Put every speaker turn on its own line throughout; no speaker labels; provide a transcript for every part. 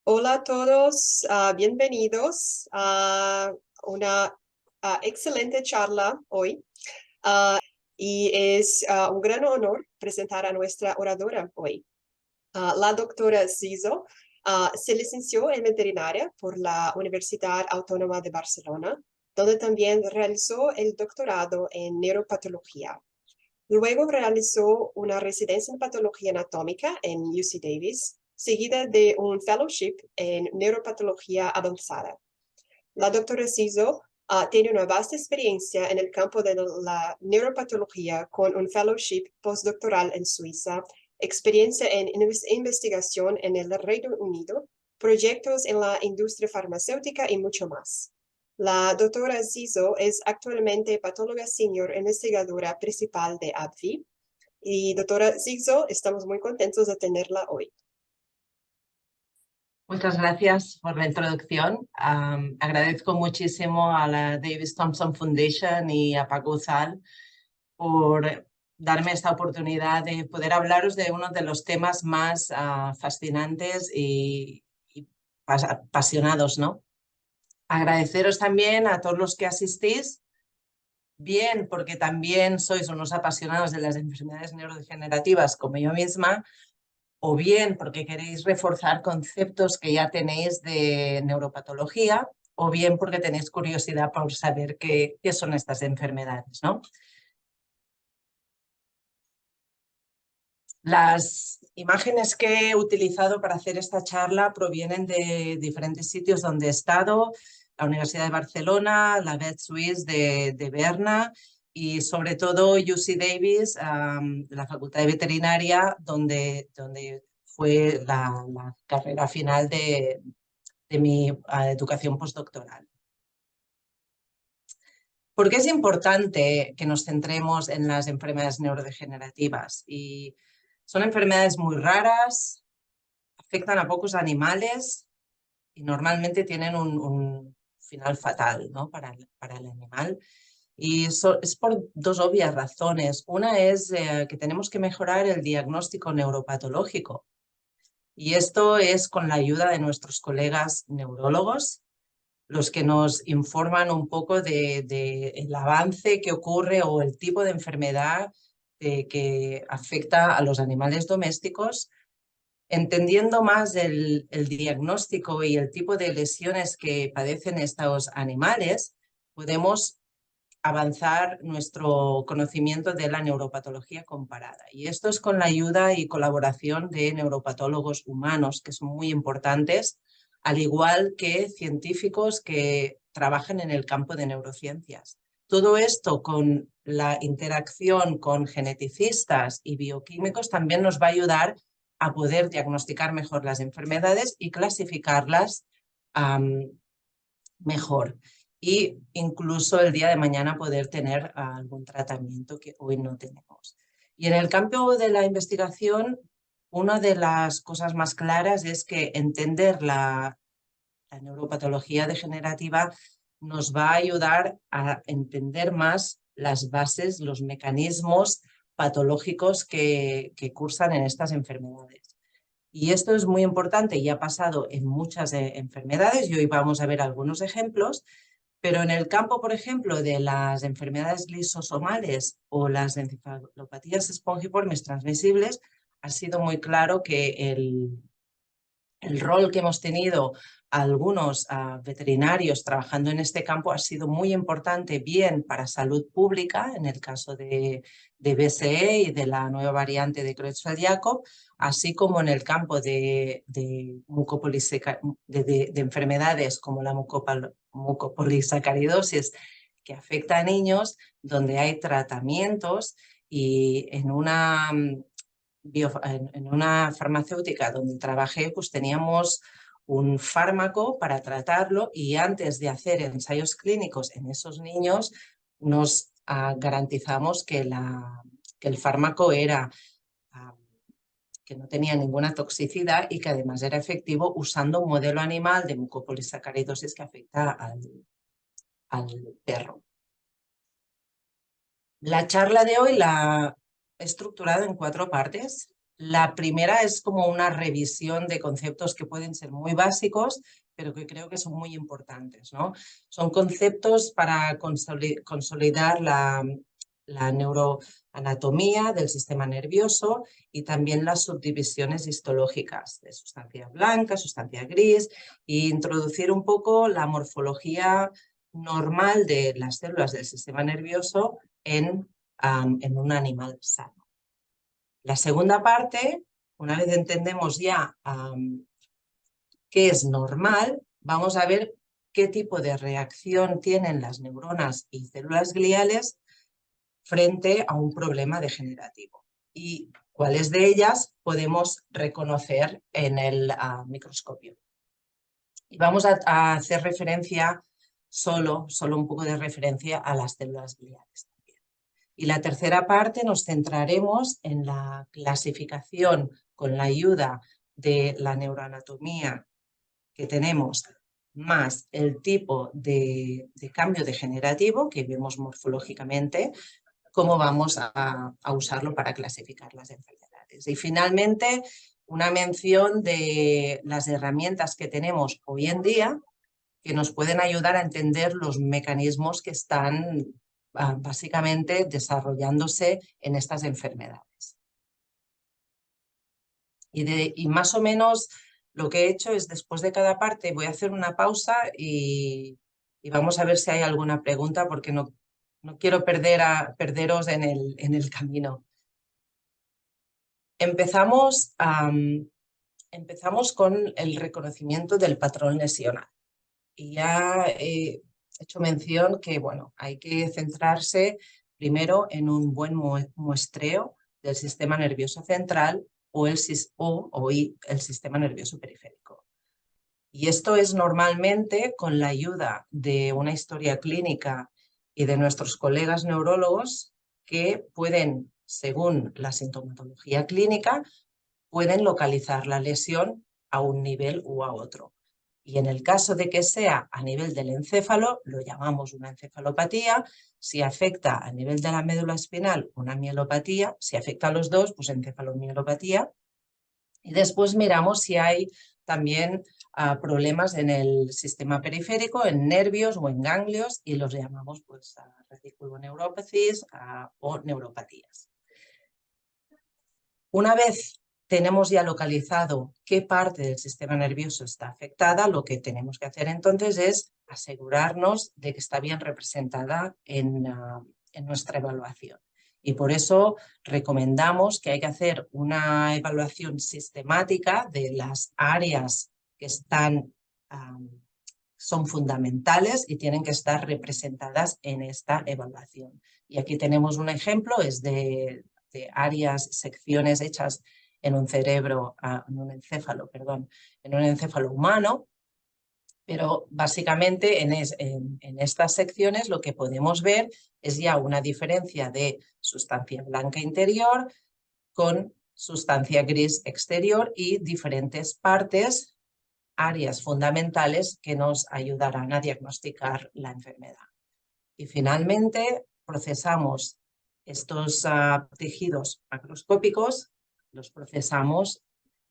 Hola a todos, bienvenidos a una excelente charla hoy. Ah, y es un gran honor presentar a nuestra oradora hoy. La doctora Zizo se licenció en veterinaria por la Universidad Autónoma de Barcelona, donde también realizó el doctorado en neuropatología. Luego realizó una residencia en patología anatómica en UC Davis, seguida de un fellowship en neuropatología avanzada. La doctora Zizo tiene una vasta experiencia en el campo de la neuropatología con un fellowship postdoctoral en Suiza, experiencia en investigación en el Reino Unido, proyectos en la industria farmacéutica y mucho más. La doctora Zizo es actualmente patóloga senior investigadora principal de AbbVie. Y doctora Zizo, estamos muy contentos de tenerla hoy.
Muchas gracias por la introducción. Agradezco muchísimo a la Davis Thompson Foundation y a Paco Zal por darme esta oportunidad de poder hablaros de uno de los temas más fascinantes y apasionados, ¿no? Agradeceros también a todos los que asistís, bien porque también sois unos apasionados de las enfermedades neurodegenerativas como yo misma, o bien porque queréis reforzar conceptos que ya tenéis de neuropatología, o bien porque tenéis curiosidad por saber qué son estas enfermedades, ¿no? Las imágenes que he utilizado para hacer esta charla provienen de diferentes sitios donde he estado, la Universidad de Barcelona, la Vet Suisse de Berna y sobre todo UC Davis, la Facultad de Veterinaria, donde fue la carrera final de mi educación postdoctoral. ¿Por qué es importante que nos centremos en las enfermedades neurodegenerativas? Y son enfermedades muy raras, afectan a pocos animales y normalmente tienen un final fatal, ¿no? para el animal. Y es por dos obvias razones. Una es que tenemos que mejorar el diagnóstico neuropatológico. Y esto es con la ayuda de nuestros colegas neurólogos, los que nos informan un poco el avance que ocurre o el tipo de enfermedad que afecta a los animales domésticos. Entendiendo más el diagnóstico y el tipo de lesiones que padecen estos animales, podemos avanzar nuestro conocimiento de la neuropatología comparada. Y esto es con la ayuda y colaboración de neuropatólogos humanos, que son muy importantes, al igual que científicos que trabajan en el campo de neurociencias. Todo esto con la interacción con geneticistas y bioquímicos también nos va a ayudar a poder diagnosticar mejor las enfermedades y clasificarlas mejor. Y incluso el día de mañana poder tener algún tratamiento que hoy no tenemos. Y en el campo de la investigación, una de las cosas más claras es que entender la neuropatología degenerativa nos va a ayudar a entender más las bases, los mecanismos patológicos que cursan en estas enfermedades. Y esto es muy importante y ha pasado en muchas enfermedades y hoy vamos a ver algunos ejemplos, pero en el campo, por ejemplo, de las enfermedades lisosomales o las encefalopatías espongiformes transmisibles, ha sido muy claro que el rol que hemos tenido algunos veterinarios trabajando en este campo ha sido muy importante, bien para salud pública, en el caso de BSE y de la nueva variante de Creutzfeldt-Jakob, así como en el campo de enfermedades como la mucopolisacaridosis, que afecta a niños, donde hay tratamientos y en una farmacéutica donde trabajé, pues teníamos un fármaco para tratarlo y antes de hacer ensayos clínicos en esos niños nos garantizamos que el fármaco era que no tenía ninguna toxicidad y que además era efectivo usando un modelo animal de mucopolisacaridosis que afecta al perro. La charla de hoy la he estructurado en 4 partes. La primera es como una revisión de conceptos que pueden ser muy básicos, pero que creo que son muy importantes, ¿no? Son conceptos para consolidar la neuroanatomía del sistema nervioso y también las subdivisiones histológicas de sustancia blanca, sustancia gris, e introducir un poco la morfología normal de las células del sistema nervioso en un animal sano. La segunda parte, una vez entendemos ya qué es normal, vamos a ver qué tipo de reacción tienen las neuronas y células gliales frente a un problema degenerativo y cuáles de ellas podemos reconocer en el microscopio. Y vamos a hacer referencia, solo un poco de referencia a las células gliales. Y la tercera parte nos centraremos en la clasificación con la ayuda de la neuroanatomía que tenemos, más el tipo de cambio degenerativo que vemos morfológicamente, cómo vamos a usarlo para clasificar las enfermedades. Y finalmente, una mención de las herramientas que tenemos hoy en día que nos pueden ayudar a entender los mecanismos que están básicamente desarrollándose en estas enfermedades. Y más o menos lo que he hecho es, después de cada parte, voy a hacer una pausa y vamos a ver si hay alguna pregunta, porque no quiero perderos en el camino. Empezamos con el reconocimiento del patrón lesional. Y ya he hecho mención que, bueno, hay que centrarse primero en un buen muestreo del sistema nervioso central o el sistema nervioso periférico. Y esto es normalmente con la ayuda de una historia clínica y de nuestros colegas neurólogos que pueden, según la sintomatología clínica, pueden localizar la lesión a un nivel u a otro. Y en el caso de que sea a nivel del encéfalo, lo llamamos una encefalopatía. Si afecta a nivel de la médula espinal, una mielopatía. Si afecta a los dos, pues encefalomielopatía. Y después miramos si hay también problemas en el sistema periférico, en nervios o en ganglios, y los llamamos pues reticuloneuropathies o neuropatías. Una vez tenemos ya localizado qué parte del sistema nervioso está afectada, lo que tenemos que hacer entonces es asegurarnos de que está bien representada en nuestra evaluación. Y por eso recomendamos que hay que hacer una evaluación sistemática de las áreas que son fundamentales y tienen que estar representadas en esta evaluación. Y aquí tenemos un ejemplo, es de áreas, secciones hechas en un cerebro, en un encéfalo humano, pero básicamente en estas secciones lo que podemos ver es ya una diferencia de sustancia blanca interior con sustancia gris exterior y diferentes partes, áreas fundamentales que nos ayudarán a diagnosticar la enfermedad. Y finalmente procesamos estos tejidos macroscópicos, los procesamos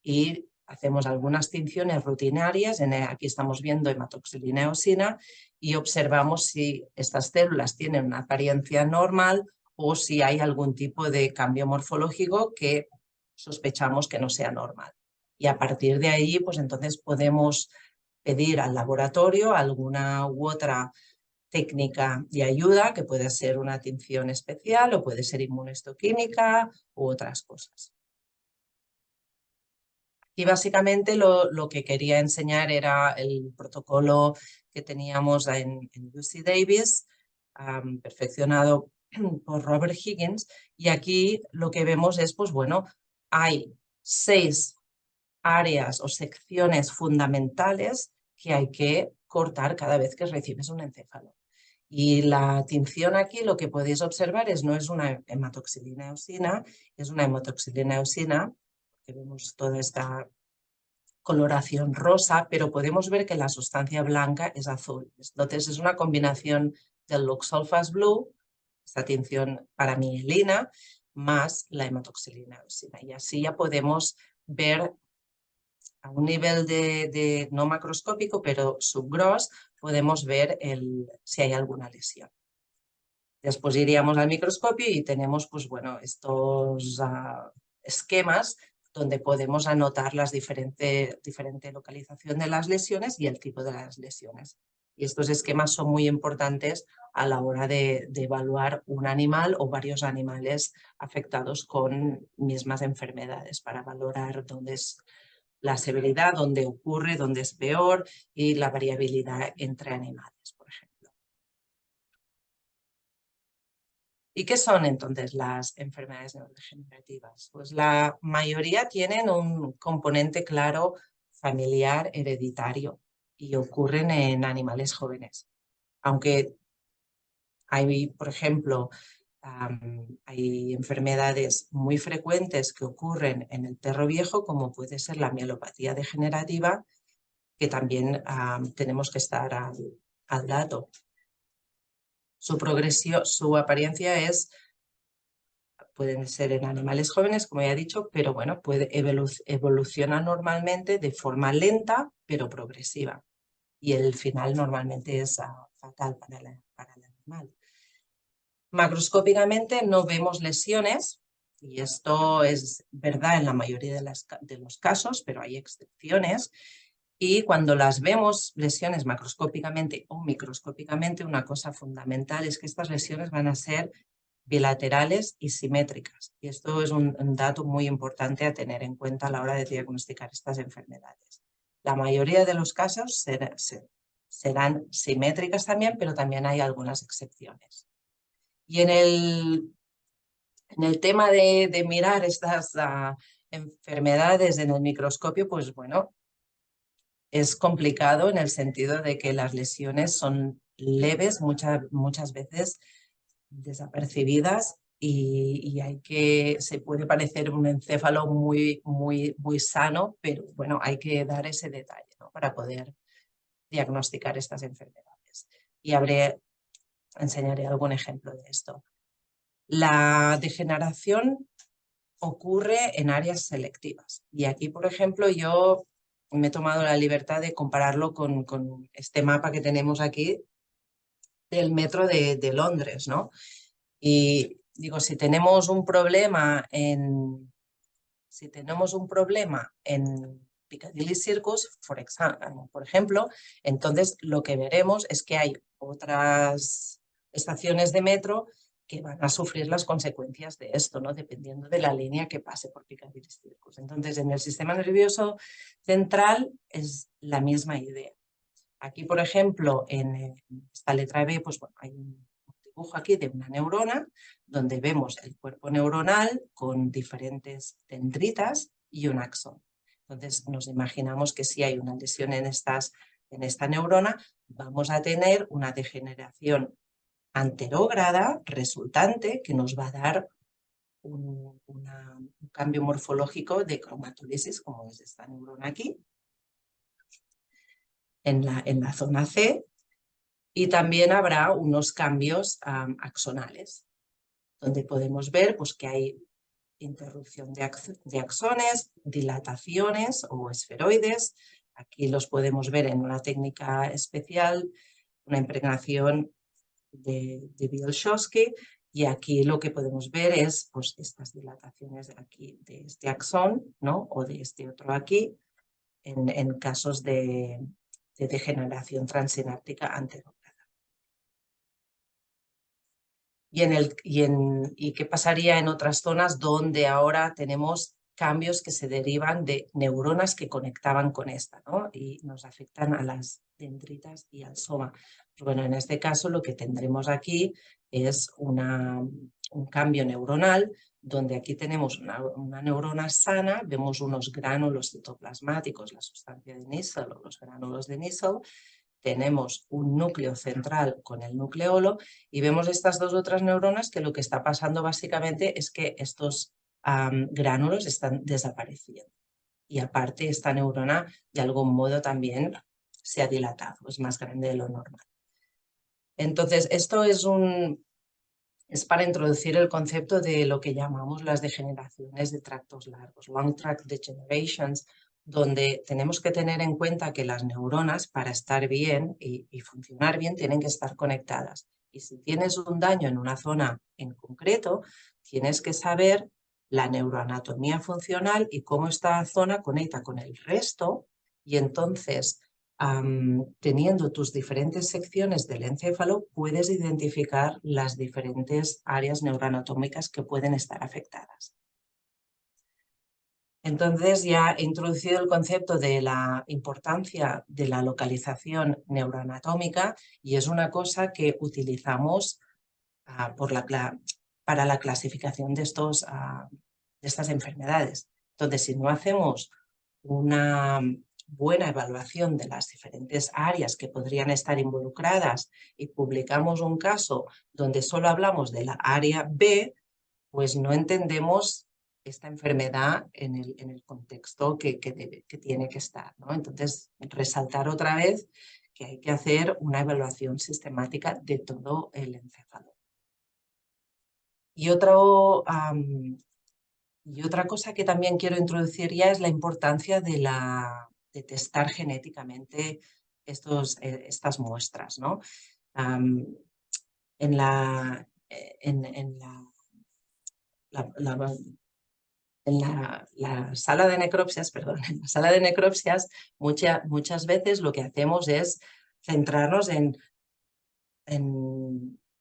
y hacemos algunas tinciones rutinarias. Aquí estamos viendo hematoxilina eosina y observamos si estas células tienen una apariencia normal o si hay algún tipo de cambio morfológico que sospechamos que no sea normal. Y a partir de ahí, pues entonces podemos pedir al laboratorio alguna u otra técnica de ayuda, que puede ser una tinción especial o puede ser inmunohistoquímica u otras cosas. Y básicamente lo que quería enseñar era el protocolo que teníamos en UC Davis, perfeccionado por Robert Higgins, y aquí lo que vemos es, pues bueno, hay 6 áreas o secciones fundamentales que hay que cortar cada vez que recibes un encéfalo. Y la tinción aquí, lo que podéis observar no es una hematoxilina eosina, es una hematoxilina eosina, que vemos toda esta coloración rosa, pero podemos ver que la sustancia blanca es azul. Entonces es una combinación del Loxolfas Blue, esta tinción paramielina, más la hematoxilina eosina. Y así ya podemos ver a un nivel de no macroscópico, pero subgros, podemos ver si hay alguna lesión. Después iríamos al microscopio y tenemos pues, bueno, estos esquemas donde podemos anotar la diferente localización de las lesiones y el tipo de las lesiones. Y estos esquemas son muy importantes a la hora de evaluar un animal o varios animales afectados con mismas enfermedades para valorar dónde es la severidad, dónde ocurre, dónde es peor y la variabilidad entre animales, por ejemplo. ¿Y qué son entonces las enfermedades neurodegenerativas? Pues la mayoría tienen un componente claro familiar, hereditario y ocurren en animales jóvenes. Aunque hay, por ejemplo, hay enfermedades muy frecuentes que ocurren en el perro viejo, como puede ser la mielopatía degenerativa, que también tenemos que estar al dato. Su progresión, su apariencia pueden ser en animales jóvenes, como ya he dicho, pero bueno, evoluciona normalmente de forma lenta, pero progresiva. Y el final normalmente es fatal para el animal. Macroscópicamente no vemos lesiones, y esto es verdad en la mayoría de los casos, pero hay excepciones. Y cuando las vemos, lesiones macroscópicamente o microscópicamente, una cosa fundamental es que estas lesiones van a ser bilaterales y simétricas. Y esto es un dato muy importante a tener en cuenta a la hora de diagnosticar estas enfermedades. La mayoría de los casos serán simétricas también, pero también hay algunas excepciones. Y en el tema de mirar estas enfermedades en el microscopio, pues bueno, es complicado en el sentido de que las lesiones son leves, muchas veces desapercibidas y se puede parecer un encéfalo muy sano, pero bueno, hay que dar ese detalle, ¿no?, para poder diagnosticar estas enfermedades. Y enseñaré algún ejemplo de esto. La degeneración ocurre en áreas selectivas y aquí, por ejemplo, yo me he tomado la libertad de compararlo con este mapa que tenemos aquí del metro de Londres, ¿no? Y digo, si tenemos un problema en Piccadilly Circus, por ejemplo, entonces lo que veremos es que hay otras estaciones de metro que van a sufrir las consecuencias de esto, ¿no?, dependiendo de la línea que pase por Piccadilly Circus. Entonces, en el sistema nervioso central es la misma idea. Aquí, por ejemplo, en esta letra B, pues bueno, hay un dibujo aquí de una neurona donde vemos el cuerpo neuronal con diferentes dendritas y un axón. Entonces nos imaginamos que si hay una lesión en esta neurona, vamos a tener una degeneración anterógrada resultante que nos va a dar un cambio morfológico de cromatólisis, como es esta neurona aquí, en la zona C. Y también habrá unos cambios axonales, donde podemos ver pues, que hay interrupción de axones, dilataciones o esferoides. Aquí los podemos ver en una técnica especial, una impregnación de Bielszowski, y aquí lo que podemos ver es pues, estas dilataciones de aquí, de este axón, ¿no?, o de este otro aquí, en casos de degeneración transináptica anterógrada. ¿Y qué pasaría en otras zonas donde ahora tenemos cambios que se derivan de neuronas que conectaban con esta, ¿no?, y nos afectan a las dendritas y al soma? Pues bueno, en este caso lo que tendremos aquí es un cambio neuronal, donde aquí tenemos una neurona sana, vemos unos gránulos citoplasmáticos, la sustancia de Nissl o los gránulos de Nissl, tenemos un núcleo central con el nucleolo y vemos estas dos otras neuronas que lo que está pasando básicamente es que estos gránulos están desapareciendo. Y aparte esta neurona de algún modo también se ha dilatado, es más grande de lo normal. Entonces esto es es para introducir el concepto de lo que llamamos las degeneraciones de tractos largos, long tract degenerations, donde tenemos que tener en cuenta que las neuronas, para estar bien y funcionar bien, tienen que estar conectadas. Y si tienes un daño en una zona en concreto, tienes que saber la neuroanatomía funcional y cómo esta zona conecta con el resto, y entonces, teniendo tus diferentes secciones del encéfalo, puedes identificar las diferentes áreas neuroanatómicas que pueden estar afectadas. Entonces ya he introducido el concepto de la importancia de la localización neuroanatómica, y es una cosa que utilizamos para la clasificación de estas enfermedades. Entonces, si no hacemos una buena evaluación de las diferentes áreas que podrían estar involucradas y publicamos un caso donde solo hablamos de la área B, pues no entendemos esta enfermedad en el contexto que tiene que estar, ¿no? Entonces, resaltar otra vez que hay que hacer una evaluación sistemática de todo el encéfalo. Y otra cosa que también quiero introducir ya es la importancia de testar genéticamente estas muestras, ¿no? En la sala de necropsias, en la sala de necropsias muchas veces lo que hacemos es centrarnos en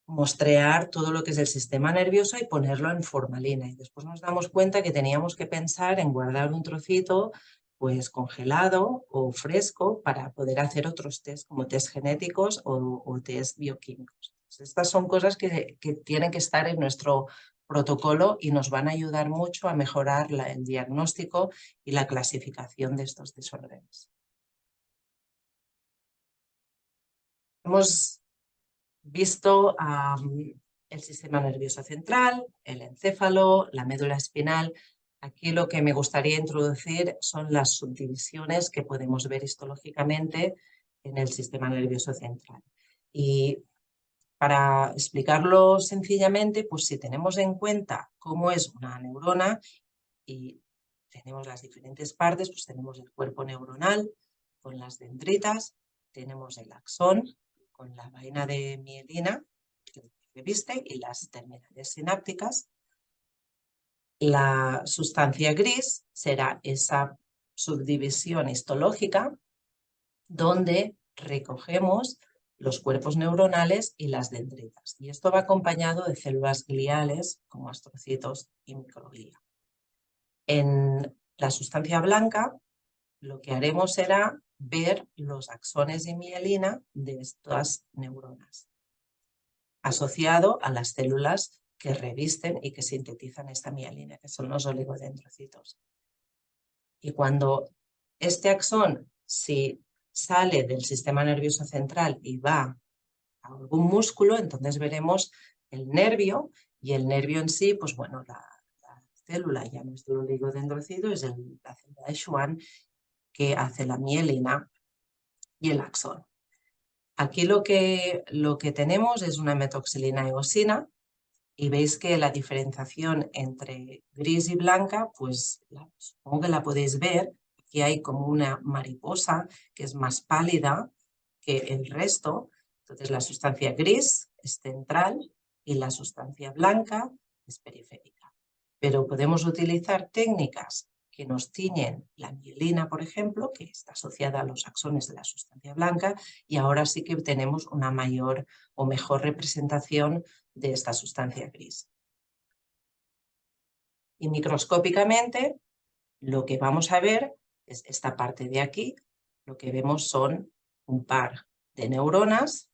mostrear todo lo que es el sistema nervioso y ponerlo en formalina. Y después nos damos cuenta que teníamos que pensar en guardar un trocito pues congelado o fresco para poder hacer otros test como test genéticos o test bioquímicos. Entonces, estas son cosas que tienen que estar en nuestro protocolo y nos van a ayudar mucho a mejorar el diagnóstico y la clasificación de estos desórdenes. Hemos visto el sistema nervioso central, el encéfalo, la médula espinal. Aquí lo que me gustaría introducir son las subdivisiones que podemos ver histológicamente en el sistema nervioso central. Y para explicarlo sencillamente, pues si tenemos en cuenta cómo es una neurona y tenemos las diferentes partes, pues tenemos el cuerpo neuronal con las dendritas, tenemos el axón con la vaina de mielina que reviste y las terminales sinápticas. La sustancia gris será esa subdivisión histológica donde recogemos los cuerpos neuronales y las dendritas. Y esto va acompañado de células gliales como astrocitos y microglía. En la sustancia blanca lo que haremos será ver los axones de mielina de estas neuronas, asociado a las células que revisten y que sintetizan esta mielina, que son los oligodendrocitos. Y cuando este axón, si sale del sistema nervioso central y va a algún músculo, entonces veremos el nervio, y el nervio en sí, pues bueno, la célula ya no es el oligodendrocito, es la célula de Schwann que hace la mielina y el axón. Aquí lo que tenemos es una metoxilina eosina, y veis que la diferenciación entre gris y blanca, pues supongo que la podéis ver. Aquí hay como una mariposa que es más pálida que el resto. Entonces la sustancia gris es central y la sustancia blanca es periférica. Pero podemos utilizar técnicas que nos tiñen la mielina, por ejemplo, que está asociada a los axones de la sustancia blanca, y ahora sí que tenemos una mayor o mejor representación de esta sustancia gris. Y microscópicamente lo que vamos a ver es esta parte de aquí. Lo que vemos son un par de neuronas,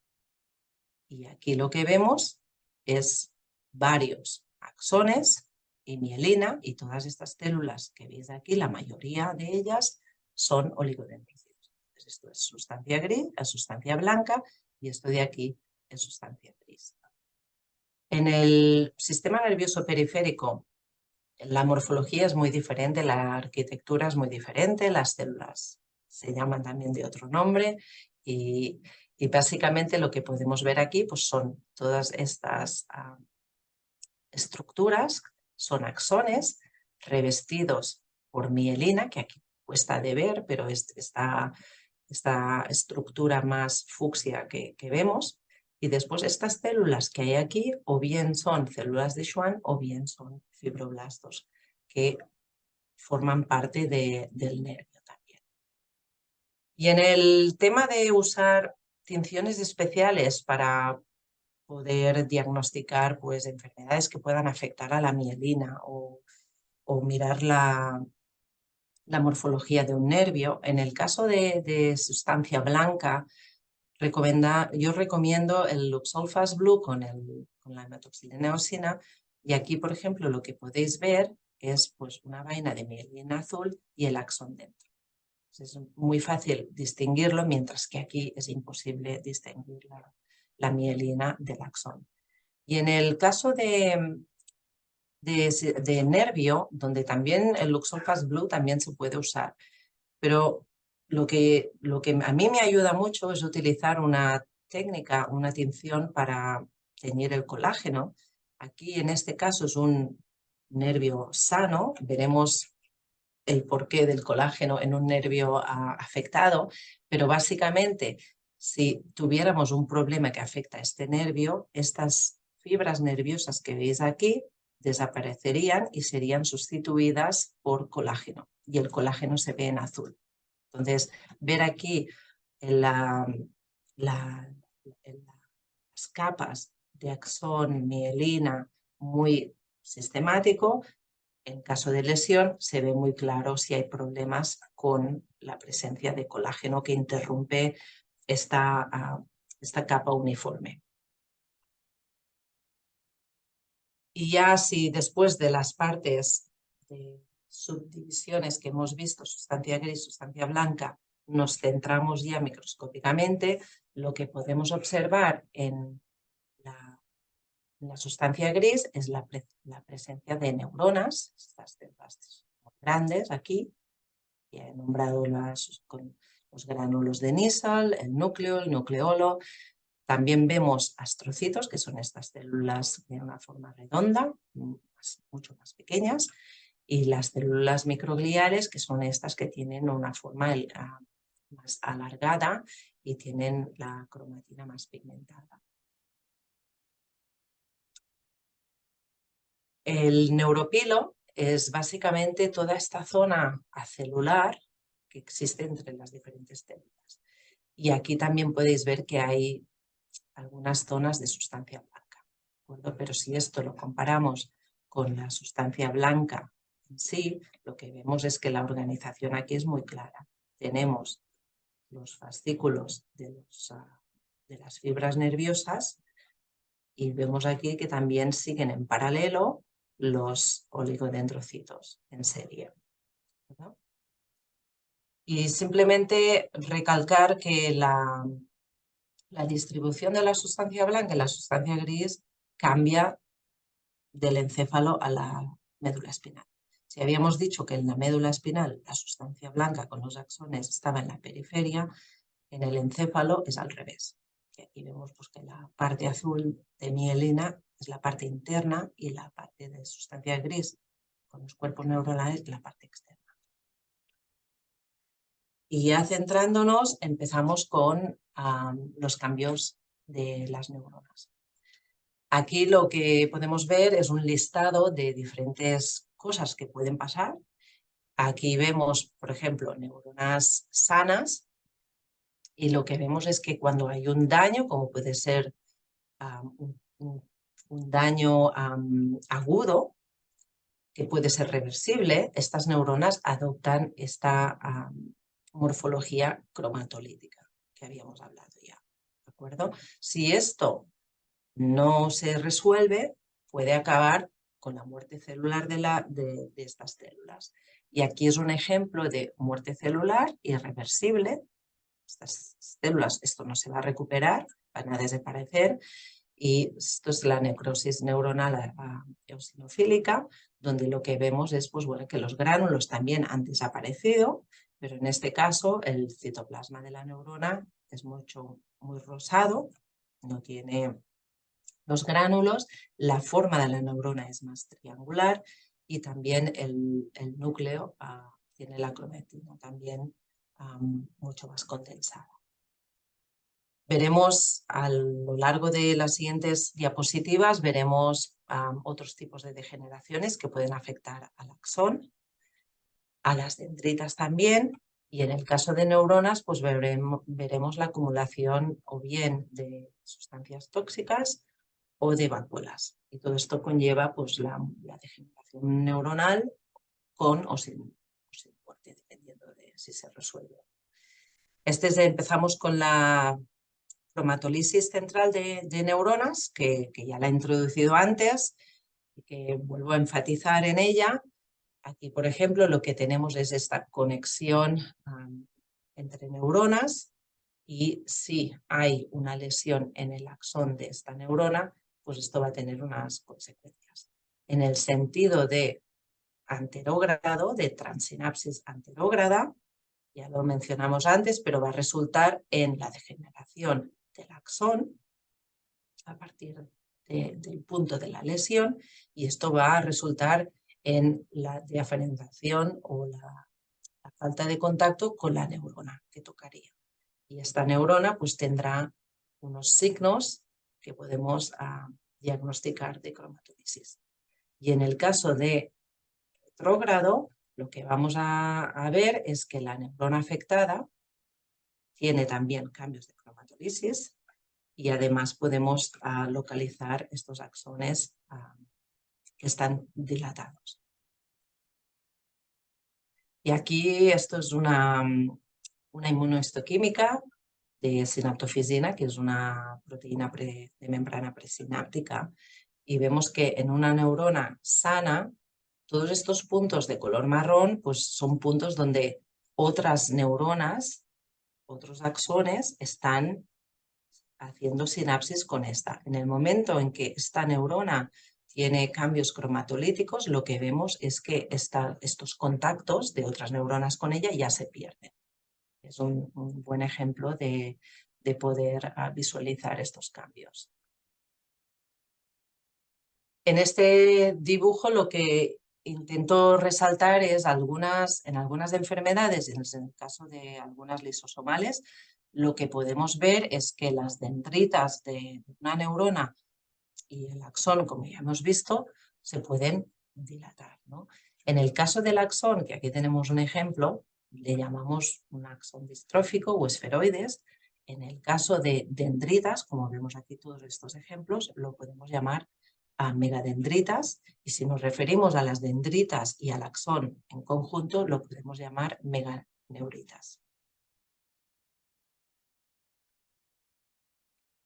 y aquí lo que vemos es varios axones y mielina, y todas estas células que veis aquí, la mayoría de ellas son oligodendrocitos. Entonces, esto es sustancia gris, la sustancia blanca, y esto de aquí es sustancia gris. En el sistema nervioso periférico, la morfología es muy diferente, la arquitectura es muy diferente, las células se llaman también de otro nombre, y básicamente lo que podemos ver aquí pues son todas estas estructuras, son axones revestidos por mielina, que aquí cuesta de ver, pero es esta estructura más fucsia que vemos. Y después estas células que hay aquí o bien son células de Schwann o bien son fibroblastos que forman parte del nervio también. Y en el tema de usar tinciones especiales para poder diagnosticar pues, enfermedades que puedan afectar a la mielina o mirar la morfología de un nervio, en el caso de sustancia blanca, yo recomiendo el Luxol Fast Blue con la hematoxilina eosina, y aquí, por ejemplo, lo que podéis ver es pues, una vaina de mielina azul y el axón dentro. Es muy fácil distinguirlo, mientras que aquí es imposible distinguir la mielina del axón. Y en el caso de nervio, donde también el Luxol Fast Blue también se puede usar, pero lo que a mí me ayuda mucho es utilizar una técnica, una tinción para teñir el colágeno. Aquí en este caso es un nervio sano, veremos el porqué del colágeno en un nervio afectado, pero básicamente si tuviéramos un problema que afecta a este nervio, estas fibras nerviosas que veis aquí desaparecerían y serían sustituidas por colágeno, y el colágeno se ve en azul. Entonces, ver aquí las capas de axón, mielina, muy sistemático. En caso de lesión, se ve muy claro si hay problemas con la presencia de colágeno que interrumpe esta capa uniforme. Y ya si después de las partes de subdivisiones que hemos visto, sustancia gris, sustancia blanca, nos centramos ya microscópicamente, lo que podemos observar en la sustancia gris es la presencia de neuronas, estas células grandes aquí, que he nombrado con los gránulos de Nissl, el núcleo, el nucleolo. También vemos astrocitos, que son estas células de una forma redonda, mucho más pequeñas, y las células microgliales, que son estas que tienen una forma más alargada y tienen la cromatina más pigmentada. El neuropilo es básicamente toda esta zona acelular que existe entre las diferentes células. Y aquí también podéis ver que hay algunas zonas de sustancia blanca, ¿de acuerdo? Pero si esto lo comparamos con la sustancia blanca en sí, lo que vemos es que la organización aquí es muy clara. Tenemos los fascículos de las fibras nerviosas y vemos aquí que también siguen en paralelo los oligodendrocitos en serie, ¿verdad? Y simplemente recalcar que la distribución de la sustancia blanca y la sustancia gris cambia del encéfalo a la médula espinal. Si habíamos dicho que en la médula espinal la sustancia blanca con los axones estaba en la periferia, en el encéfalo es al revés. Y aquí vemos pues, que la parte azul de mielina es la parte interna y la parte de sustancia gris con los cuerpos neuronales la parte externa. Y ya centrándonos, empezamos con los cambios de las neuronas. Aquí lo que podemos ver es un listado de diferentes cosas que pueden pasar. Aquí vemos, por ejemplo, neuronas sanas, y lo que vemos es que cuando hay un daño, como puede ser un daño agudo, que puede ser reversible, estas neuronas adoptan esta morfología cromatolítica que habíamos hablado ya, ¿de acuerdo? Si esto no se resuelve, puede acabar con la muerte celular de estas células. Y aquí es un ejemplo de muerte celular irreversible. Estas células, esto no se va a recuperar, van a desaparecer. Y esto es la necrosis neuronal eosinofílica, donde lo que vemos es pues, bueno, que los gránulos también han desaparecido, pero en este caso el citoplasma de la neurona es muy rosado, no tiene los gránulos, la forma de la neurona es más triangular y también el núcleo tiene la cromatina también mucho más condensada. Veremos a lo largo de las siguientes diapositivas, veremos otros tipos de degeneraciones que pueden afectar al axón, a las dendritas también, y en el caso de neuronas pues veremos la acumulación o bien de sustancias tóxicas o de vacuolas. Y todo esto conlleva pues, la degeneración neuronal con o sin muerte, dependiendo de si se resuelve. Empezamos con la cromatolisis central de neuronas, que ya la he introducido antes y que vuelvo a enfatizar en ella. Aquí, por ejemplo, lo que tenemos es esta conexión entre neuronas y si hay una lesión en el axón de esta neurona, pues esto va a tener unas consecuencias. En el sentido de anterógrado, de transinapsis anterógrada, ya lo mencionamos antes, pero va a resultar en la degeneración del axón a partir del punto de la lesión, y esto va a resultar en la diferenciación o la falta de contacto con la neurona que tocaría. Y esta neurona pues tendrá unos signos que podemos diagnosticar de cromatolisis. Y en el caso de retrógrado, lo que vamos a ver es que la neurona afectada tiene también cambios de cromatolisis y además podemos localizar estos axones que están dilatados. Y aquí esto es una inmunohistoquímica de sinaptofisina, que es una proteína de membrana presináptica, y vemos que en una neurona sana, todos estos puntos de color marrón pues son puntos donde otras neuronas, otros axones, están haciendo sinapsis con esta. En el momento en que esta neurona tiene cambios cromatolíticos, lo que vemos es que estos contactos de otras neuronas con ella ya se pierden. Es un buen ejemplo de poder visualizar estos cambios. En este dibujo lo que intento resaltar es en algunas enfermedades, en el caso de algunas lisosomales, lo que podemos ver es que las dendritas de una neurona y el axón, como ya hemos visto, se pueden dilatar, ¿no? En el caso del axón, que aquí tenemos un ejemplo, le llamamos un axón distrófico o esferoides. En el caso de dendritas, como vemos aquí todos estos ejemplos, lo podemos llamar megadendritas, y si nos referimos a las dendritas y al axón en conjunto, lo podemos llamar meganeuritas.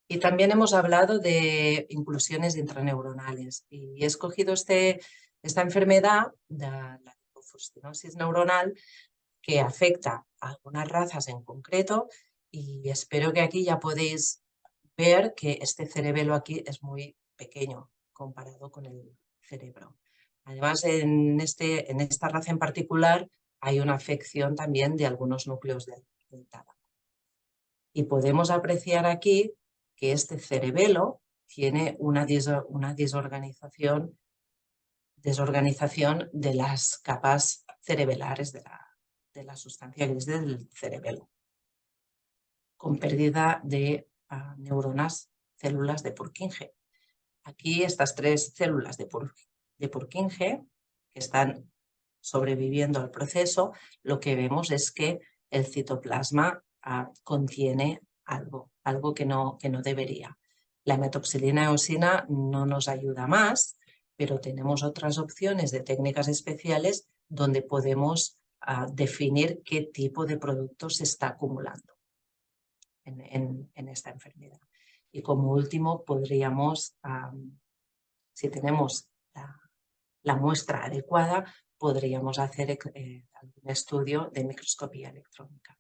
Y también hemos hablado de inclusiones intraneuronales y he escogido esta enfermedad, la lipofuscinosis neuronal, que afecta a algunas razas en concreto, y espero que aquí ya podéis ver que este cerebelo aquí es muy pequeño comparado con el cerebro. Además, en esta raza en particular hay una afección también de algunos núcleos del tálamo. Y podemos apreciar aquí que este cerebelo tiene una desorganización de las capas cerebelares de la sustancia gris del cerebelo, con pérdida de neuronas, células de Purkinje. Aquí estas tres células de Purkinje que están sobreviviendo al proceso, lo que vemos es que el citoplasma contiene algo que no debería. La hematoxilina eosina no nos ayuda más, pero tenemos otras opciones de técnicas especiales donde podemos definir qué tipo de productos se está acumulando en esta enfermedad. Y como último, podríamos, si tenemos la muestra adecuada, podríamos hacer algún estudio de microscopía electrónica.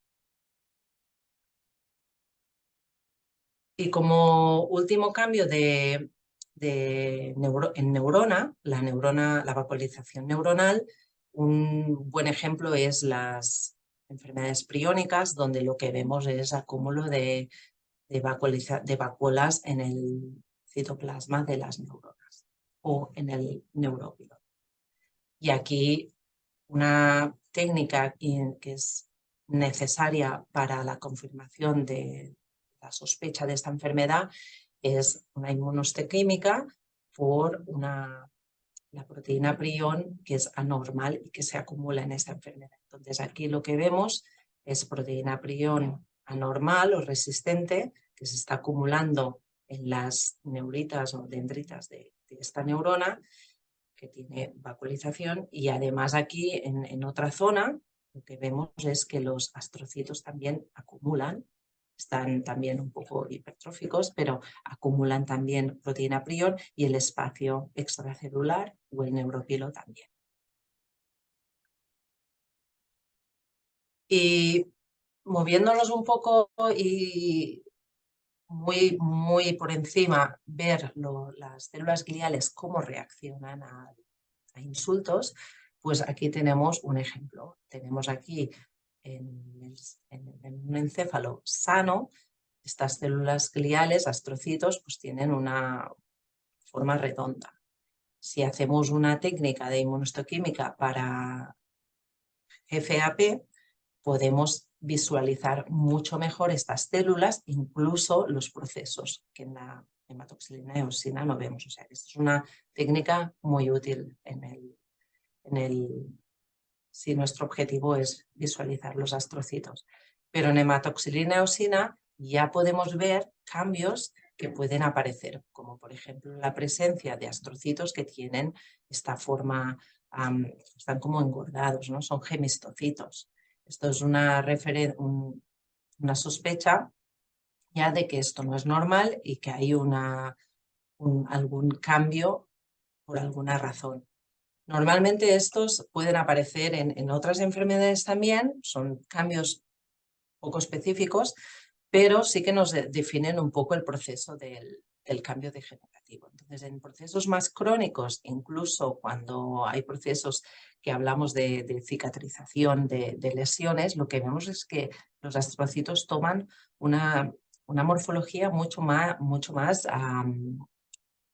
Y como último cambio en neurona, la vacuolización neuronal, un buen ejemplo es las enfermedades priónicas, donde lo que vemos es acúmulo de vacuolas en el citoplasma de las neuronas o en el neurópilo. Y aquí una técnica que es necesaria para la confirmación de la sospecha de esta enfermedad es una inmunohistoquímica por la proteína prion que es anormal y que se acumula en esta enfermedad. Entonces aquí lo que vemos es proteína prion anormal o resistente que se está acumulando en las neuritas o dendritas de esta neurona que tiene vacuolización, y además aquí en otra zona lo que vemos es que los astrocitos también acumulan, están también un poco hipertróficos, pero acumulan también proteína prion y el espacio extracelular o el neuropilo también. Y moviéndonos un poco y muy por encima, ver las células gliales cómo reaccionan a insultos, pues aquí tenemos un ejemplo. Tenemos aquí en un encéfalo sano, estas células gliales, astrocitos, pues tienen una forma redonda. Si hacemos una técnica de inmunohistoquímica para FAP, podemos visualizar mucho mejor estas células, incluso los procesos que en la hematoxilina eosina no vemos. O sea, esta es una técnica muy útil si nuestro objetivo es visualizar los astrocitos. Pero en hematoxilina eosina ya podemos ver cambios que pueden aparecer, como por ejemplo la presencia de astrocitos que tienen esta forma, están como engordados, ¿no? Son gemistocitos. Esto es una sospecha ya de que esto no es normal y que hay algún cambio por alguna razón. Normalmente estos pueden aparecer en otras enfermedades también, son cambios poco específicos, pero sí que nos definen un poco el proceso del cambio degenerativo. Entonces, en procesos más crónicos, incluso cuando hay procesos que hablamos de cicatrización de lesiones, lo que vemos es que los astrocitos toman una morfología mucho más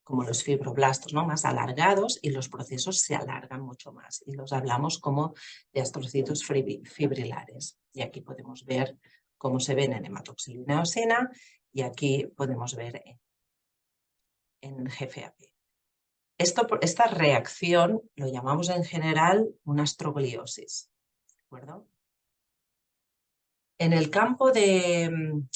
como los fibroblastos, ¿no? Más alargados, y los procesos se alargan mucho más y los hablamos como de astrocitos fibrilares. Y aquí podemos ver cómo se ven en hematoxilina eosina y aquí podemos ver en GFAP. Esta reacción lo llamamos en general una astrogliosis, ¿de acuerdo? En el campo de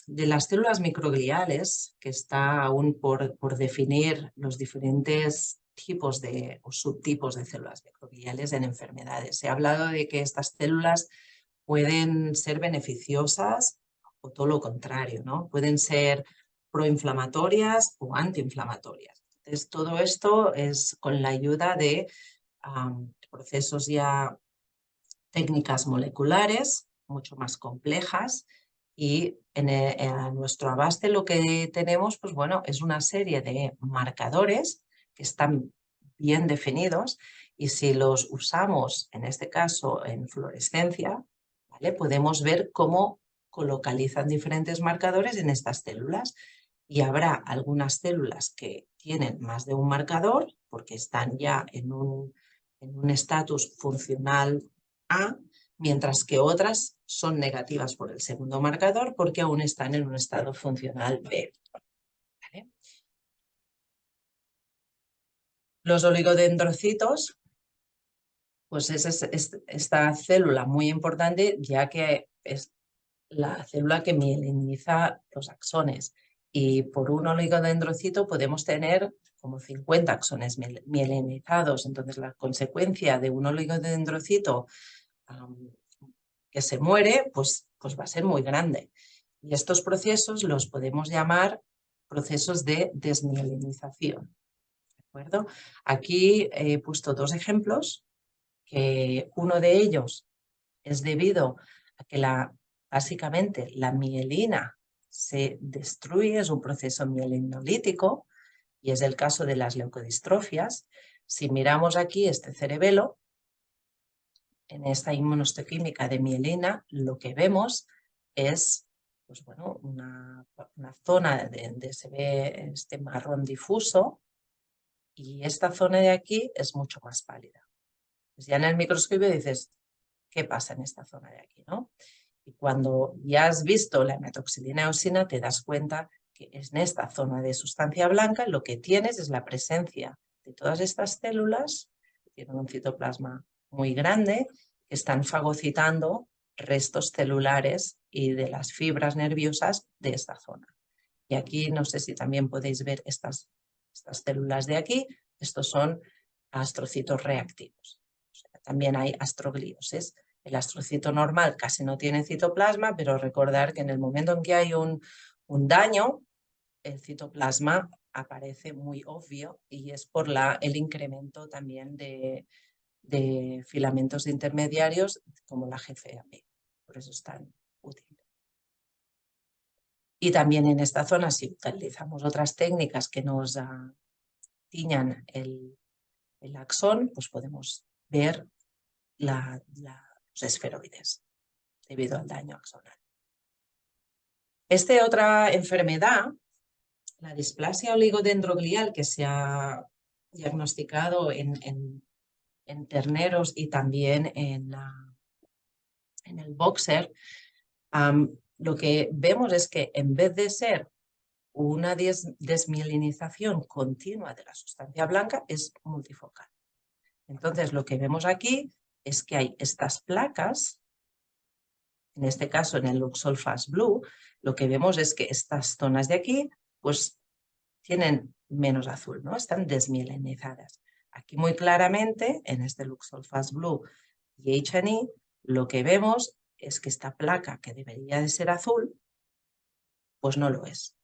las células microgliales, que está aún por definir los diferentes tipos o subtipos de células microgliales en enfermedades, se ha hablado de que estas células pueden ser beneficiosas o todo lo contrario, ¿no? Pueden ser proinflamatorias o antiinflamatorias. Entonces, todo esto es con la ayuda de procesos ya técnicas moleculares mucho más complejas, y a nuestro abaste lo que tenemos, pues bueno, es una serie de marcadores que están bien definidos, y si los usamos, en este caso en fluorescencia, ¿vale? Podemos ver cómo colocalizan diferentes marcadores en estas células, y habrá algunas células que tienen más de un marcador porque están ya en un estatus funcional A, mientras que otras son negativas por el segundo marcador porque aún están en un estado funcional B. ¿Vale? Los oligodendrocitos, pues es esta célula muy importante, ya que es la célula que mieliniza los axones, y por un oligodendrocito podemos tener como 50 axones mielinizados. Entonces la consecuencia de un oligodendrocito que se muere, pues va a ser muy grande. Y estos procesos los podemos llamar procesos de desmielinización. ¿De acuerdo? Aquí he puesto dos ejemplos, que uno de ellos es debido a que básicamente la mielina se destruye, es un proceso mielinolítico, y es el caso de las leucodistrofias. Si miramos aquí este cerebelo, en esta inmunohistoquímica de mielina, lo que vemos es pues bueno, una zona donde se ve este marrón difuso y esta zona de aquí es mucho más pálida. Pues ya en el microscopio dices, ¿qué pasa en esta zona de aquí, ¿no? Y cuando ya has visto la hematoxilina eosina te das cuenta que en esta zona de sustancia blanca lo que tienes es la presencia de todas estas células que tienen un citoplasma muy grande que están fagocitando restos celulares y de las fibras nerviosas de esta zona. Y aquí no sé si también podéis ver estas células de aquí. Estos son astrocitos reactivos. O sea, también hay astroglíos. El astrocito normal casi no tiene citoplasma, pero recordar que en el momento en que hay un daño, el citoplasma aparece muy obvio y es por el incremento también de filamentos intermediarios como la GFAP. Por eso es tan útil. Y también en esta zona, si utilizamos otras técnicas que nos tiñan el axón, pues podemos ver los esferoides debido al daño axonal. Esta otra enfermedad, la displasia oligodendroglial, que se ha diagnosticado en terneros y también en el boxer, lo que vemos es que en vez de ser una desmielinización continua de la sustancia blanca, es multifocal. Entonces, lo que vemos aquí es que hay estas placas, en este caso en el Luxol Fast Blue, lo que vemos es que estas zonas de aquí, pues tienen menos azul, ¿no? Están desmielinizadas. Aquí muy claramente, en este Luxol Fast Blue y H&E, lo que vemos es que esta placa que debería de ser azul, pues no lo es.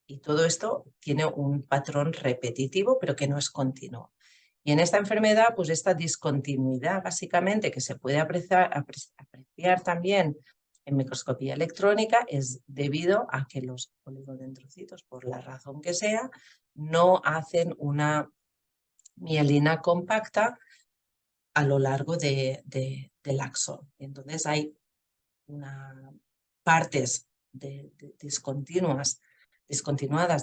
Y todo esto tiene un patrón repetitivo, pero que no es continuo. Y en esta enfermedad, pues esta discontinuidad básicamente que se puede apreciar también en microscopía electrónica es debido a que los oligodendrocitos, por la razón que sea, no hacen una mielina compacta a lo largo del axón. Entonces hay partes discontinuadas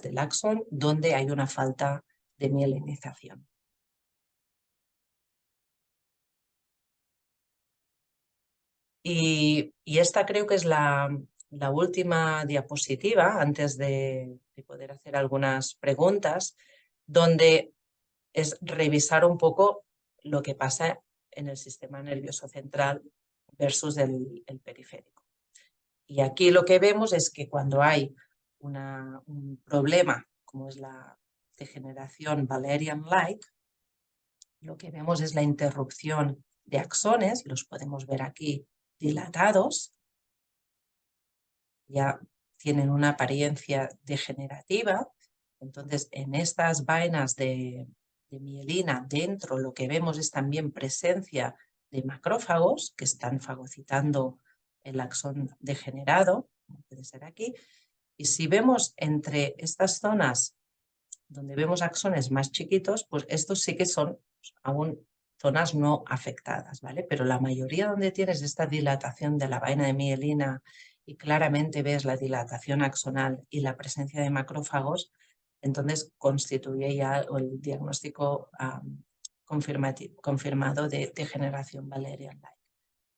del axón donde hay una falta de mielinización. Y esta creo que es la última diapositiva antes de poder hacer algunas preguntas, donde es revisar un poco lo que pasa en el sistema nervioso central versus el periférico. Y aquí lo que vemos es que cuando hay un problema, como es la degeneración Wallerian-like, lo que vemos es la interrupción de axones, los podemos ver aquí dilatados, ya tienen una apariencia degenerativa. Entonces, en estas vainas de mielina dentro lo que vemos es también presencia de macrófagos que están fagocitando el axón degenerado, como puede ser aquí. Y si vemos entre estas zonas donde vemos axones más chiquitos, pues estos sí que son aún zonas no afectadas, ¿vale? Pero la mayoría donde tienes esta dilatación de la vaina de mielina y claramente ves la dilatación axonal y la presencia de macrófagos, entonces constituye ya el diagnóstico confirmado de degeneración Wallerian-like.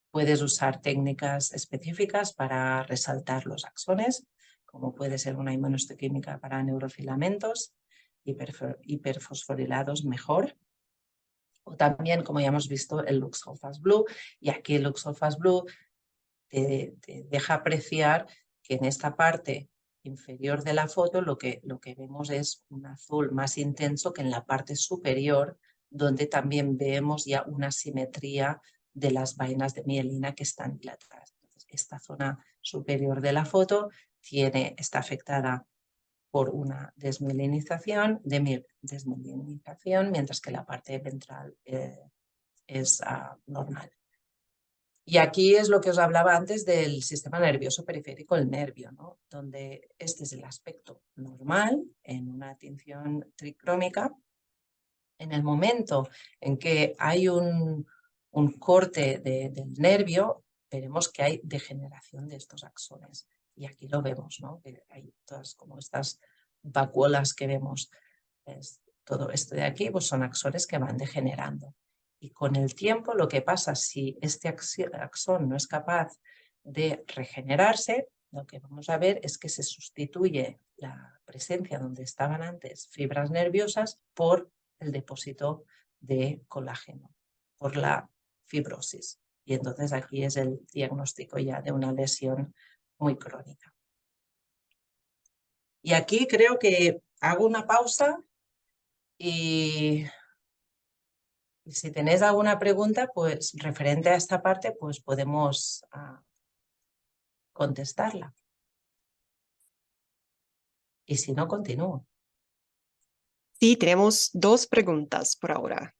Puedes usar técnicas específicas para resaltar los axones, como puede ser una inmunohistoquímica para neurofilamentos, hiperfosforilados mejor, o también, como ya hemos visto, el Luxol Fast Blue. Y aquí el Luxol Fast Blue te deja apreciar que en esta parte inferior de la foto lo que vemos es un azul más intenso que en la parte superior, donde también vemos ya una simetría de las vainas de mielina que están dilatadas. Entonces, esta zona superior de la foto está afectada por una desmielinización, mientras que la parte ventral es normal. Y aquí es lo que os hablaba antes del sistema nervioso periférico, el nervio, ¿no? Donde este es el aspecto normal en una tinción tricrómica. En el momento en que hay un corte del nervio, veremos que hay degeneración de estos axones. Y aquí lo vemos, ¿no? Que hay todas como estas vacuolas que vemos. Todo esto de aquí pues son axones que van degenerando. Y con el tiempo lo que pasa, si este axón no es capaz de regenerarse, lo que vamos a ver es que se sustituye la presencia donde estaban antes fibras nerviosas por el depósito de colágeno, por la fibrosis. Y entonces aquí es el diagnóstico ya de una lesión muy crónica. Y aquí creo que hago una pausa y si tenéis alguna pregunta, pues referente a esta parte, pues podemos contestarla. Y si no, continúo.
Sí, tenemos 2 preguntas por ahora.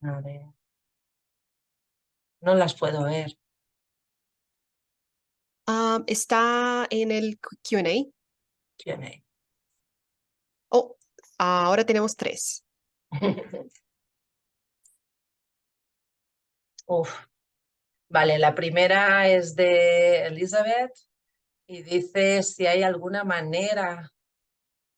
A ver. No las puedo ver.
Está en el Q&A.
Q&A.
Oh, ahora tenemos 3.
Uf. Vale, la primera es de Elizabeth y dice si hay alguna manera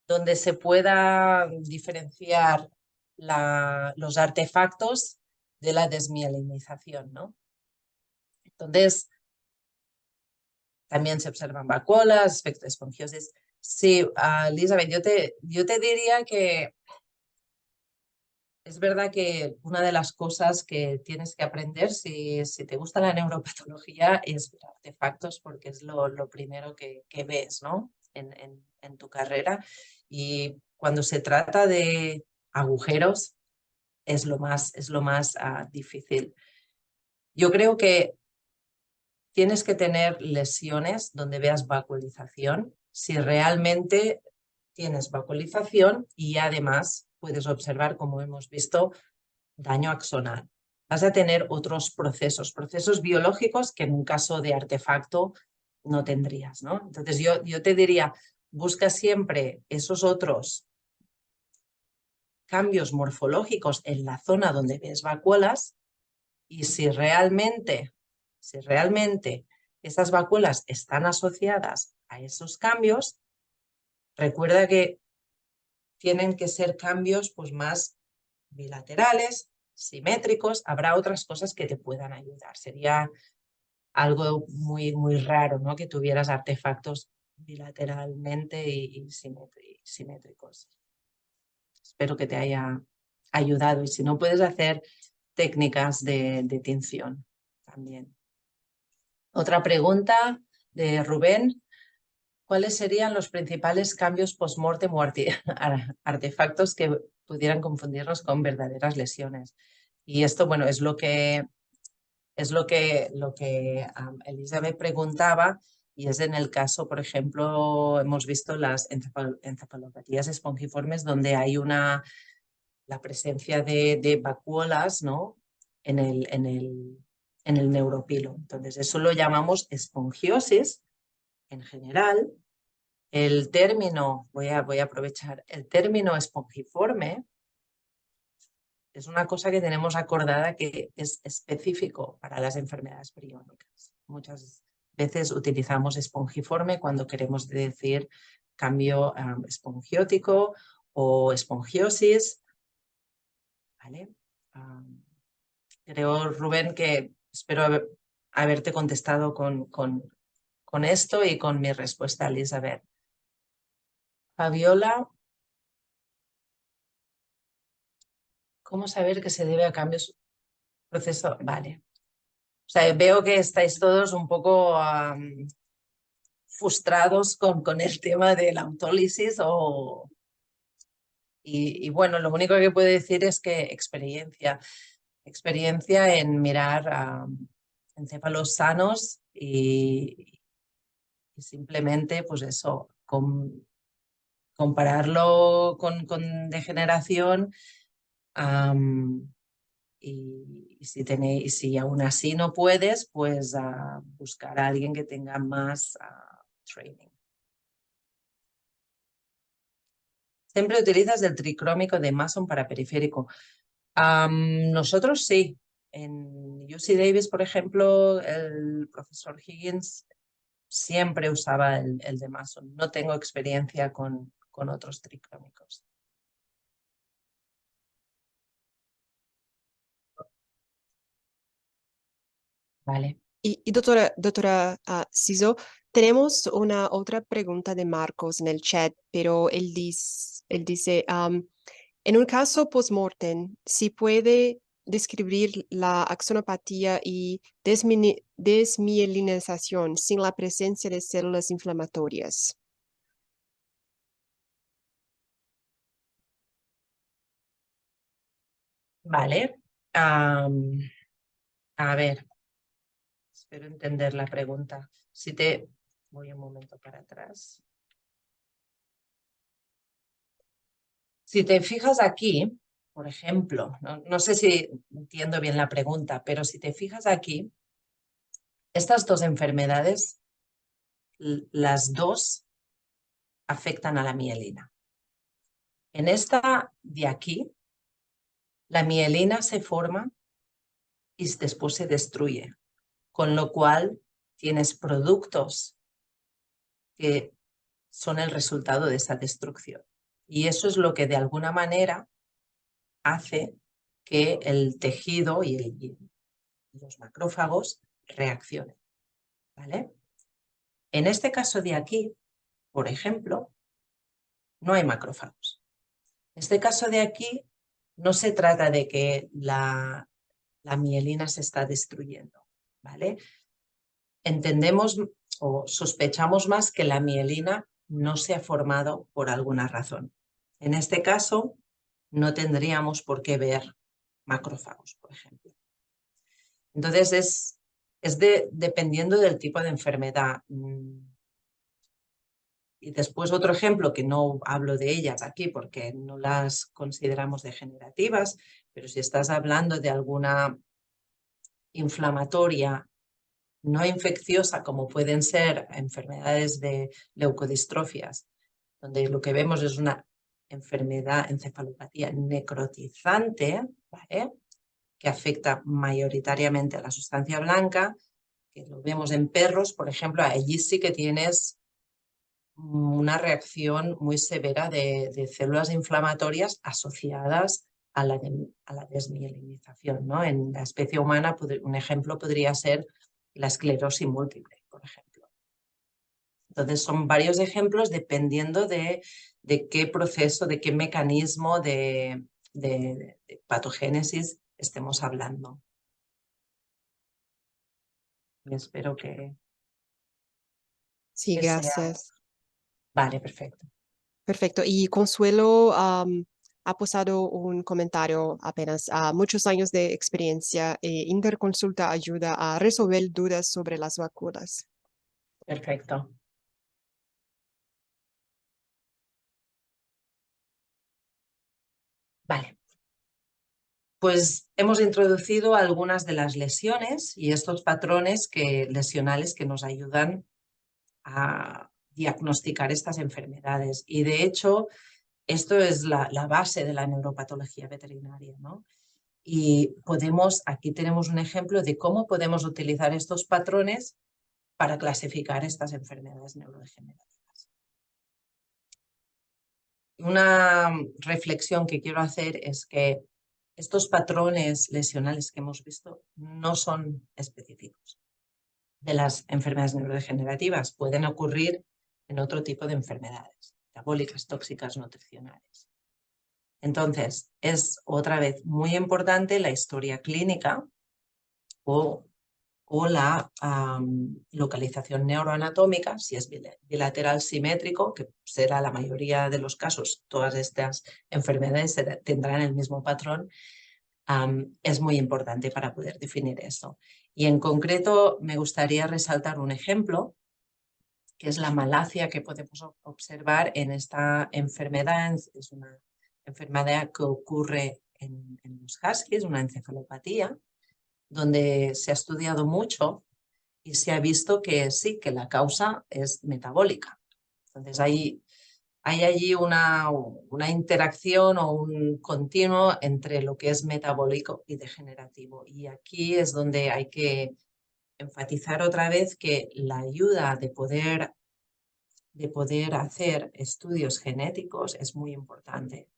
donde se pueda diferenciar los artefactos de la desmielinización, ¿no? Entonces, también se observan vacuolas, aspecto de esponjiosis. Sí, Elizabeth, yo te diría que es verdad que una de las cosas que tienes que aprender si te gusta la neuropatología es ver artefactos porque es lo primero que ves, ¿no? En tu carrera. Y cuando se trata de agujeros es lo más difícil. Yo creo que tienes que tener lesiones donde veas vacuolización. Si realmente tienes vacuolización y además puedes observar, como hemos visto, daño axonal. Vas a tener otros procesos biológicos que en un caso de artefacto no tendrías, ¿no? Entonces yo te diría, busca siempre esos otros cambios morfológicos en la zona donde ves vacuolas y si realmente esas vacuolas están asociadas a esos cambios, recuerda que tienen que ser cambios pues, más bilaterales, simétricos, habrá otras cosas que te puedan ayudar. Sería algo muy raro, ¿no? Que tuvieras artefactos bilateralmente y simétricos. Espero que te haya ayudado y si no puedes hacer técnicas de tinción también. Otra pregunta de Rubén. ¿Cuáles serían los principales cambios post-mortem o artefactos que pudieran confundirnos con verdaderas lesiones? Y esto, bueno, es lo que Elizabeth preguntaba y es en el caso, por ejemplo, hemos visto las encefalopatías espongiformes donde hay la presencia de vacuolas, ¿no? en el neuropilo. Entonces, eso lo llamamos esfongiosis en general. El término, voy a aprovechar, el término espongiforme es una cosa que tenemos acordada que es específico para las enfermedades priónicas. Muchas veces utilizamos espongiforme cuando queremos decir cambio espongiótico o esfongiosis. ¿Vale? Creo, Rubén, que espero haberte contestado con esto y con mi respuesta, Elizabeth. Fabiola, ¿cómo saber que se debe a cambios proceso? Vale. O sea, veo que estáis todos un poco frustrados con el tema de la autólisis y bueno, lo único que puedo decir es que experiencia en mirar encéfalos sanos y simplemente, pues eso, compararlo con degeneración y si aún así no puedes, pues buscar a alguien que tenga más training. ¿Siempre utilizas el tricrómico de Mason para periférico? Nosotros sí. En UC Davis, por ejemplo, el profesor Higgins siempre usaba el de Mason. No tengo experiencia con otros triclómicos. Vale.
Y doctora Ciso, tenemos una otra pregunta de Marcos en el chat, pero él dice, en un caso post-mortem, ¿si puede describir la axonopatía y desmielinización sin la presencia de células inflamatorias?
Vale. A ver, espero entender la pregunta. Voy un momento para atrás. Si te fijas aquí, por ejemplo, no sé si entiendo bien la pregunta, pero si te fijas aquí, estas dos enfermedades, las dos afectan a la mielina. En esta de aquí, la mielina se forma y después se destruye, con lo cual tienes productos que son el resultado de esa destrucción. Y eso es lo que de alguna manera hace que el tejido y los macrófagos reaccionen. ¿Vale? En este caso de aquí, por ejemplo, no hay macrófagos. En este caso de aquí, no se trata de que la mielina se está destruyendo. ¿Vale? Entendemos o sospechamos más que la mielina no se ha formado por alguna razón. En este caso, no tendríamos por qué ver macrófagos, por ejemplo. Entonces, dependiendo del tipo de enfermedad. Y después otro ejemplo, que no hablo de ellas aquí porque no las consideramos degenerativas, pero si estás hablando de alguna inflamatoria no infecciosa, como pueden ser enfermedades de leucodistrofias, donde lo que vemos es una enfermedad, encefalopatía necrotizante, ¿vale? Que afecta mayoritariamente a la sustancia blanca, que lo vemos en perros, por ejemplo, allí sí que tienes una reacción muy severa de células inflamatorias asociadas a la desmielinización, ¿no? En la especie humana, un ejemplo podría ser la esclerosis múltiple, por ejemplo. Entonces, son varios ejemplos dependiendo de qué proceso, de qué mecanismo de patogénesis estemos hablando. Y espero
Sí,
que sea...
gracias.
Vale, perfecto.
Perfecto. Y Consuelo ha posado un comentario apenas a muchos años de experiencia. Interconsulta ayuda a resolver dudas sobre las vacunas.
Perfecto. Vale. Pues hemos introducido algunas de las lesiones y estos patrones lesionales que nos ayudan a diagnosticar estas enfermedades. Y de hecho, esto es la base de la neuropatología veterinaria, ¿no? Y aquí tenemos un ejemplo de cómo podemos utilizar estos patrones para clasificar estas enfermedades neurodegenerativas. Una reflexión que quiero hacer es que estos patrones lesionales que hemos visto no son específicos de las enfermedades neurodegenerativas. Pueden ocurrir en otro tipo de enfermedades, metabólicas, tóxicas, nutricionales. Entonces, es otra vez muy importante la historia clínica o la localización neuroanatómica, si es bilateral simétrico, que será la mayoría de los casos, todas estas enfermedades tendrán el mismo patrón, es muy importante para poder definir eso. Y en concreto me gustaría resaltar un ejemplo, que es la malacia que podemos observar en esta enfermedad. Es una enfermedad que ocurre en los huskies, una encefalopatía, donde se ha estudiado mucho y se ha visto que sí, que la causa es metabólica. Entonces hay hay allí una interacción o un continuo entre lo que es metabólico y degenerativo. Y aquí es donde hay que enfatizar otra vez que la ayuda de poder hacer estudios genéticos es muy importante.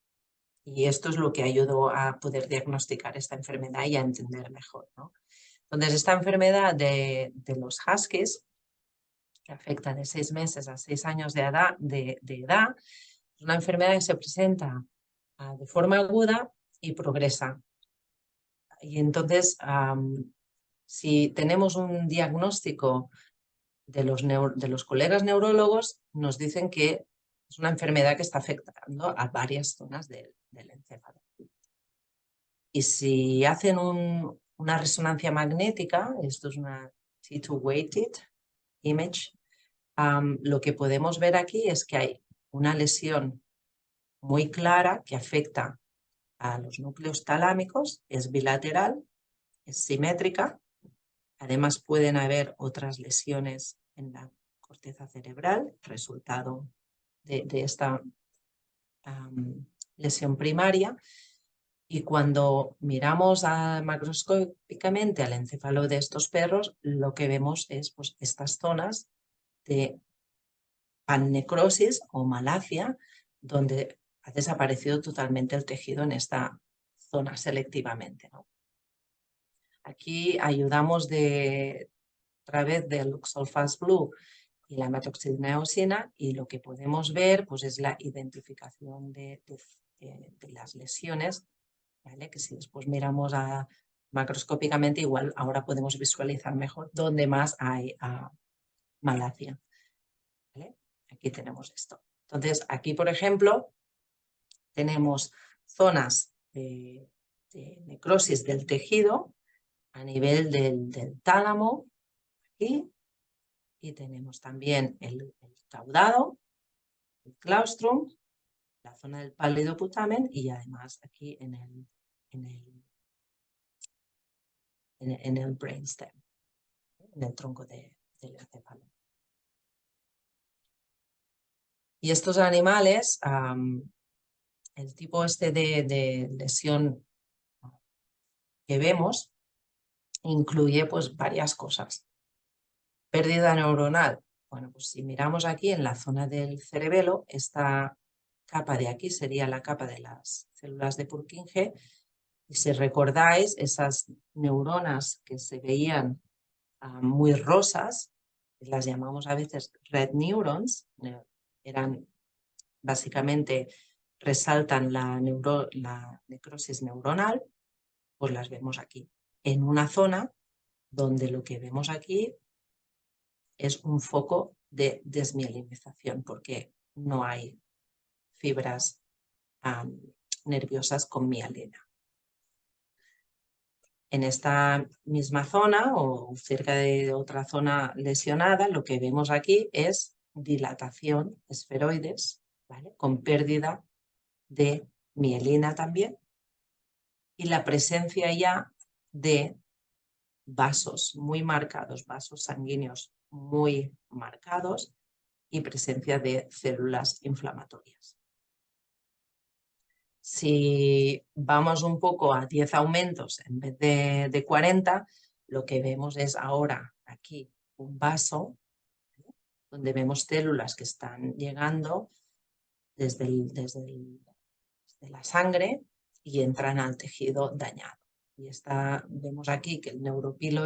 Y esto es lo que ayudó a poder diagnosticar esta enfermedad y a entender mejor, ¿no? Entonces, esta enfermedad de los Huskies, que afecta de 6 meses a 6 años de edad, es una enfermedad que se presenta de forma aguda y progresa. Y entonces, si tenemos un diagnóstico de los colegas neurólogos, nos dicen que es una enfermedad que está afectando a varias zonas del encéfalo. Y si hacen una resonancia magnética, esto es una T2 weighted image, lo que podemos ver aquí es que hay una lesión muy clara que afecta a los núcleos talámicos, es bilateral, es simétrica. Además pueden haber otras lesiones en la corteza cerebral, resultado de esta lesión primaria. Y cuando miramos macroscópicamente al encéfalo de estos perros, lo que vemos es pues, estas zonas de pannecrosis o malacia, donde ha desaparecido totalmente el tejido en esta zona selectivamente, ¿no? Aquí ayudamos a través del Luxolfast Blue y la hematoxina y lo que podemos ver pues, es la identificación de las lesiones, ¿vale? Que si después miramos macroscópicamente, igual ahora podemos visualizar mejor dónde más hay malacia, ¿vale? Aquí tenemos esto. Entonces, aquí, por ejemplo, tenemos zonas de necrosis del tejido a nivel del tálamo, aquí, y tenemos también el caudado, el claustrum, la zona del pálido putamen y además aquí en el brainstem, en el tronco del encéfalo. Y estos animales, el tipo este de lesión que vemos, incluye pues varias cosas. Pérdida neuronal. Bueno, pues si miramos aquí en la zona del cerebelo, esta capa de aquí sería la capa de las células de Purkinje. Y si recordáis, esas neuronas que se veían muy rosas, las llamamos a veces red neurons, eran básicamente resaltan la necrosis neuronal, pues las vemos aquí, en una zona donde lo que vemos aquí es un foco de desmielinización, porque no hay fibras nerviosas con mielina. En esta misma zona o cerca de otra zona lesionada, lo que vemos aquí es dilatación esferoides, ¿vale? Con pérdida de mielina también y la presencia ya de vasos muy marcados, vasos sanguíneos muy marcados y presencia de células inflamatorias. Si vamos un poco a 10 aumentos en vez de 40, lo que vemos es ahora aquí un vaso donde vemos células que están llegando desde la sangre y entran al tejido dañado. Y vemos aquí que el neuropilo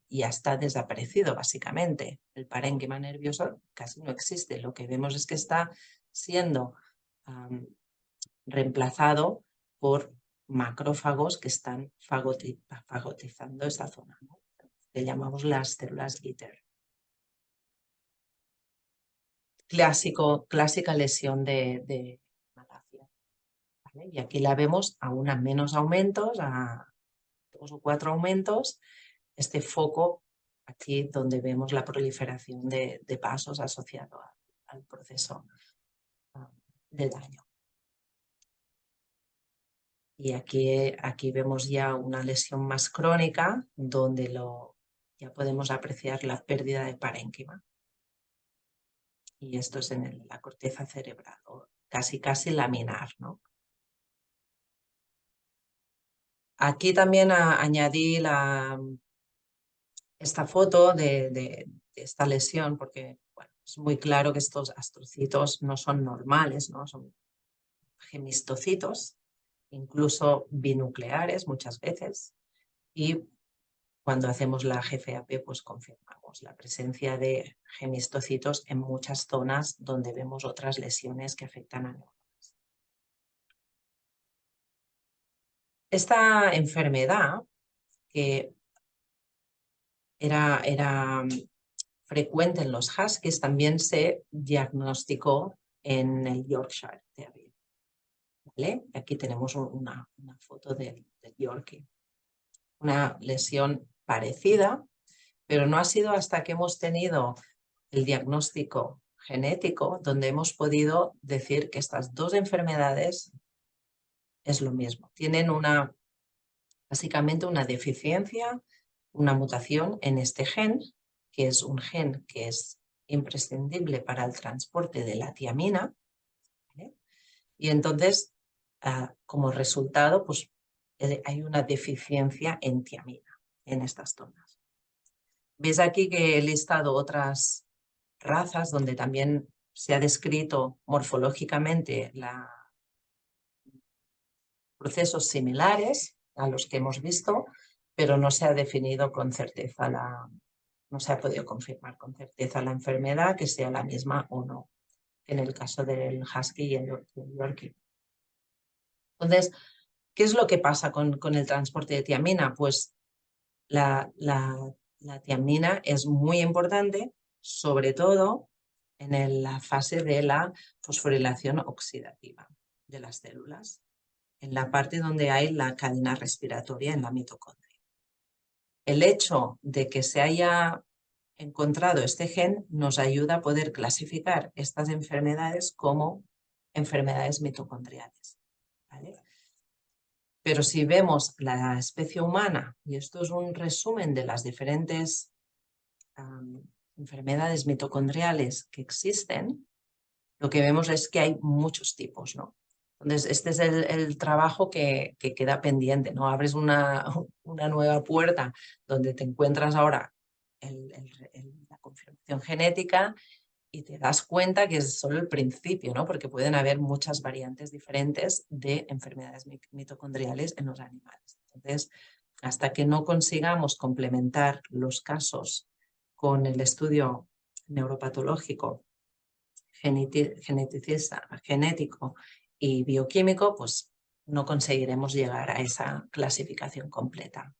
ya está desaparecido básicamente. El parénquima nervioso casi no existe. Lo que vemos es que está siendo reemplazado por macrófagos que están fagotizando esa zona, ¿no? Que llamamos las células ITER. Clásica lesión de malacia, ¿vale? Y aquí la vemos aún a menos aumentos, a 2 o 4 aumentos, este foco aquí donde vemos la proliferación de vasos asociado al proceso de daño. Y aquí vemos ya una lesión más crónica donde ya podemos apreciar la pérdida de parénquima. y esto es en la corteza cerebral, o casi laminar, ¿no? Aquí también añadí esta foto de esta lesión, porque bueno, es muy claro que estos astrocitos no son normales, ¿no? Son gemistocitos, incluso binucleares muchas veces, y cuando hacemos la GFAP pues confirmamos la presencia de gemistocitos en muchas zonas donde vemos otras lesiones que afectan a neuronas. Esta enfermedad, que era frecuente en los huskies, también se diagnosticó en el Yorkshire Terrier. ¿Vale? Aquí tenemos una foto del Yorkie. Una lesión parecida, pero no ha sido hasta que hemos tenido el diagnóstico genético donde hemos podido decir que estas dos enfermedades es lo mismo. Tienen básicamente una deficiencia, una mutación en este gen, que es un gen que es imprescindible para el transporte de la tiamina, ¿vale? Y entonces, como resultado, pues hay una deficiencia en tiamina en estas zonas. Veis aquí que he listado otras razas donde también se ha descrito morfológicamente procesos similares a los que hemos visto, pero no se ha definido con certeza no se ha podido confirmar con certeza la enfermedad, que sea la misma o no, en el caso del husky y el yorkie. Entonces, ¿qué es lo que pasa con el transporte de tiamina? Pues la tiamina es muy importante, sobre todo en la fase de la fosforilación oxidativa de las células, en la parte donde hay la cadena respiratoria en la mitocondria. El hecho de que se haya encontrado este gen nos ayuda a poder clasificar estas enfermedades como enfermedades mitocondriales, ¿vale? Pero si vemos la especie humana, y esto es un resumen de las diferentes enfermedades mitocondriales que existen, lo que vemos es que hay muchos tipos, ¿no? Entonces, este es el trabajo que queda pendiente, ¿no? Abres una nueva puerta donde te encuentras ahora la confirmación genética y te das cuenta que es solo el principio, ¿no? Porque pueden haber muchas variantes diferentes de enfermedades mitocondriales en los animales. Entonces, hasta que no consigamos complementar los casos con el estudio neuropatológico, genético y bioquímico, pues no conseguiremos llegar a esa clasificación completa.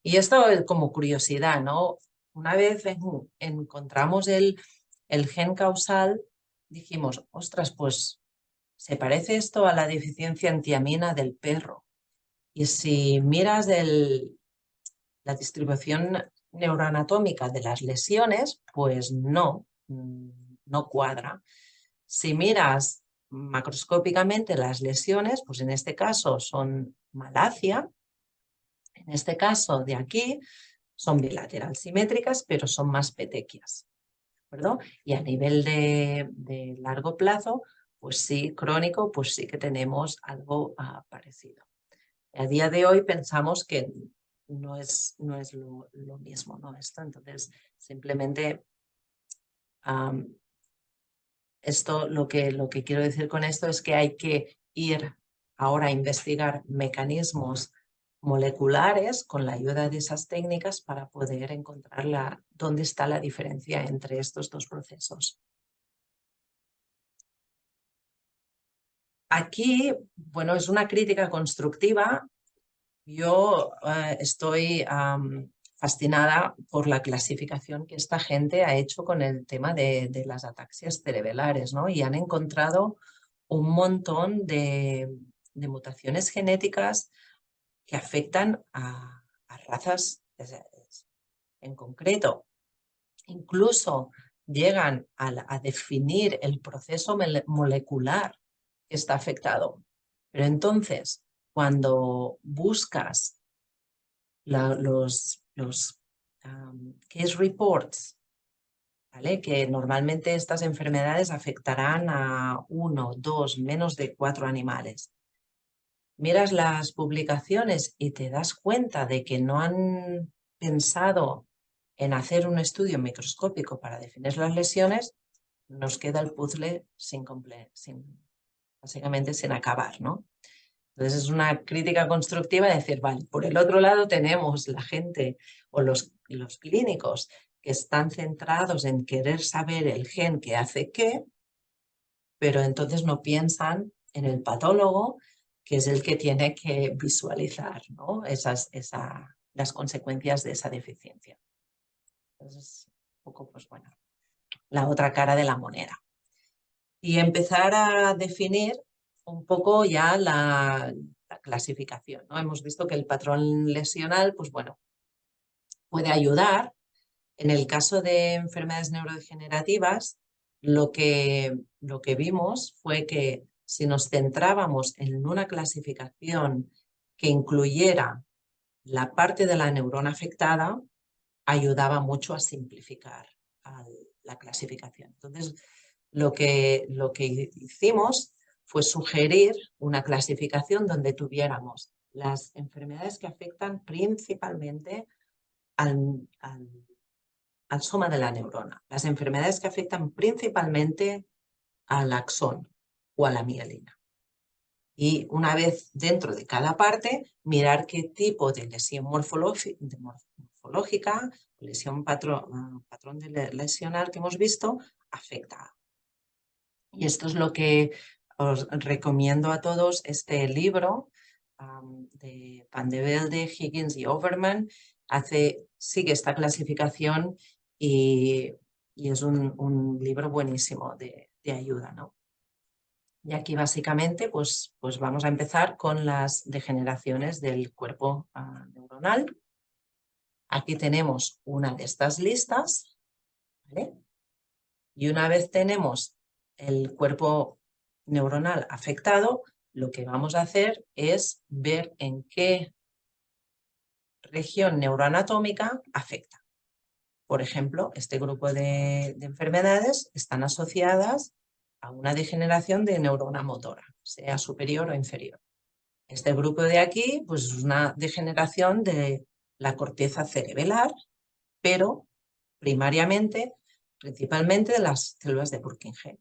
Y esto es como curiosidad, ¿no? Una vez encontramos el gen causal, dijimos, ostras, pues se parece esto a la deficiencia en tiamina del perro. Y si miras la distribución neuroanatómica de las lesiones, pues no cuadra. Si miras macroscópicamente las lesiones, pues en este caso son malacia, en este caso de aquí son bilateral simétricas, pero son más petequias, ¿de acuerdo? Y a nivel de largo plazo, pues sí, crónico, pues sí que tenemos algo parecido. A día de hoy pensamos que no es lo mismo, ¿no? Esto, entonces, simplemente esto, lo que quiero decir con esto es que hay que ir ahora a investigar mecanismos moleculares con la ayuda de esas técnicas para poder encontrar dónde está la diferencia entre estos dos procesos. Aquí, bueno, es una crítica constructiva. Yo estoy fascinada por la clasificación que esta gente ha hecho con el tema de las ataxias cerebrales, ¿no? Y han encontrado un montón de mutaciones genéticas que afectan a razas en concreto. Incluso llegan a definir el proceso molecular que está afectado. Pero entonces, cuando buscas los case reports ¿vale? Que normalmente estas enfermedades afectarán a 1, 2, menos de 4 animales. Miras las publicaciones y te das cuenta de que no han pensado en hacer un estudio microscópico para definir las lesiones, nos queda el puzzle básicamente sin acabar, ¿no? Entonces es una crítica constructiva de decir, vale, por el otro lado tenemos la gente o los clínicos que están centrados en querer saber el gen que hace qué, pero entonces no piensan en el patólogo, que es el que tiene que visualizar, ¿no? Las consecuencias de esa deficiencia. Entonces, un poco, pues bueno, la otra cara de la moneda. Y empezar a definir un poco ya la clasificación, ¿no? Hemos visto que el patrón lesional, pues bueno, puede ayudar. En el caso de enfermedades neurodegenerativas, lo que vimos fue que si nos centrábamos en una clasificación que incluyera la parte de la neurona afectada, ayudaba mucho a simplificar la clasificación. Entonces, lo que hicimos fue sugerir una clasificación donde tuviéramos las enfermedades que afectan principalmente al soma de la neurona, las enfermedades que afectan principalmente al axón o a la mielina. Y una vez dentro de cada parte, mirar qué tipo de lesión morfológica, lesión patrón lesional que hemos visto, afecta. Y esto es lo que os recomiendo a todos, este libro de Van de Velde, Higgins y Overman, sigue esta clasificación y es un libro buenísimo de ayuda, ¿no? Y aquí básicamente pues vamos a empezar con las degeneraciones del cuerpo neuronal. Aquí tenemos una de estas listas, ¿vale? Y una vez tenemos el cuerpo neuronal afectado, lo que vamos a hacer es ver en qué región neuroanatómica afecta. Por ejemplo, este grupo de enfermedades están asociadas a una degeneración de neurona motora, sea superior o inferior. Este grupo de aquí, pues es una degeneración de la corteza cerebelar, pero principalmente de las células de Purkinje.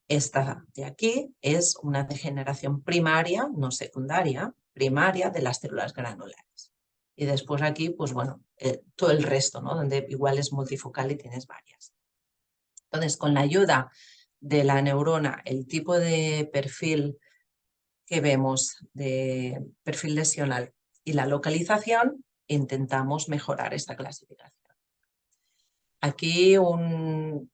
Esta de aquí es una degeneración primaria, no secundaria, primaria de las células granulares. Y después aquí, pues bueno, todo el resto, ¿no? Donde igual es multifocal y tienes varias. Entonces, con la ayuda de la neurona, el tipo de perfil que vemos de perfil lesional y la localización, intentamos mejorar esta clasificación. Aquí uno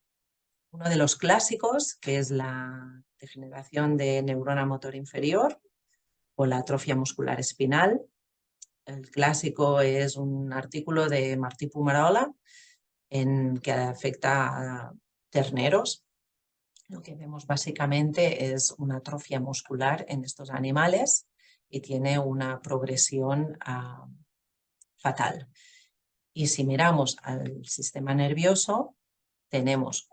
de los clásicos, que es la degeneración de neurona motor inferior o la atrofia muscular espinal. El clásico es un artículo de Martí Pumarola que afecta a terneros. Lo que vemos básicamente es una atrofia muscular en estos animales y tiene una progresión fatal. Y si miramos al sistema nervioso, tenemos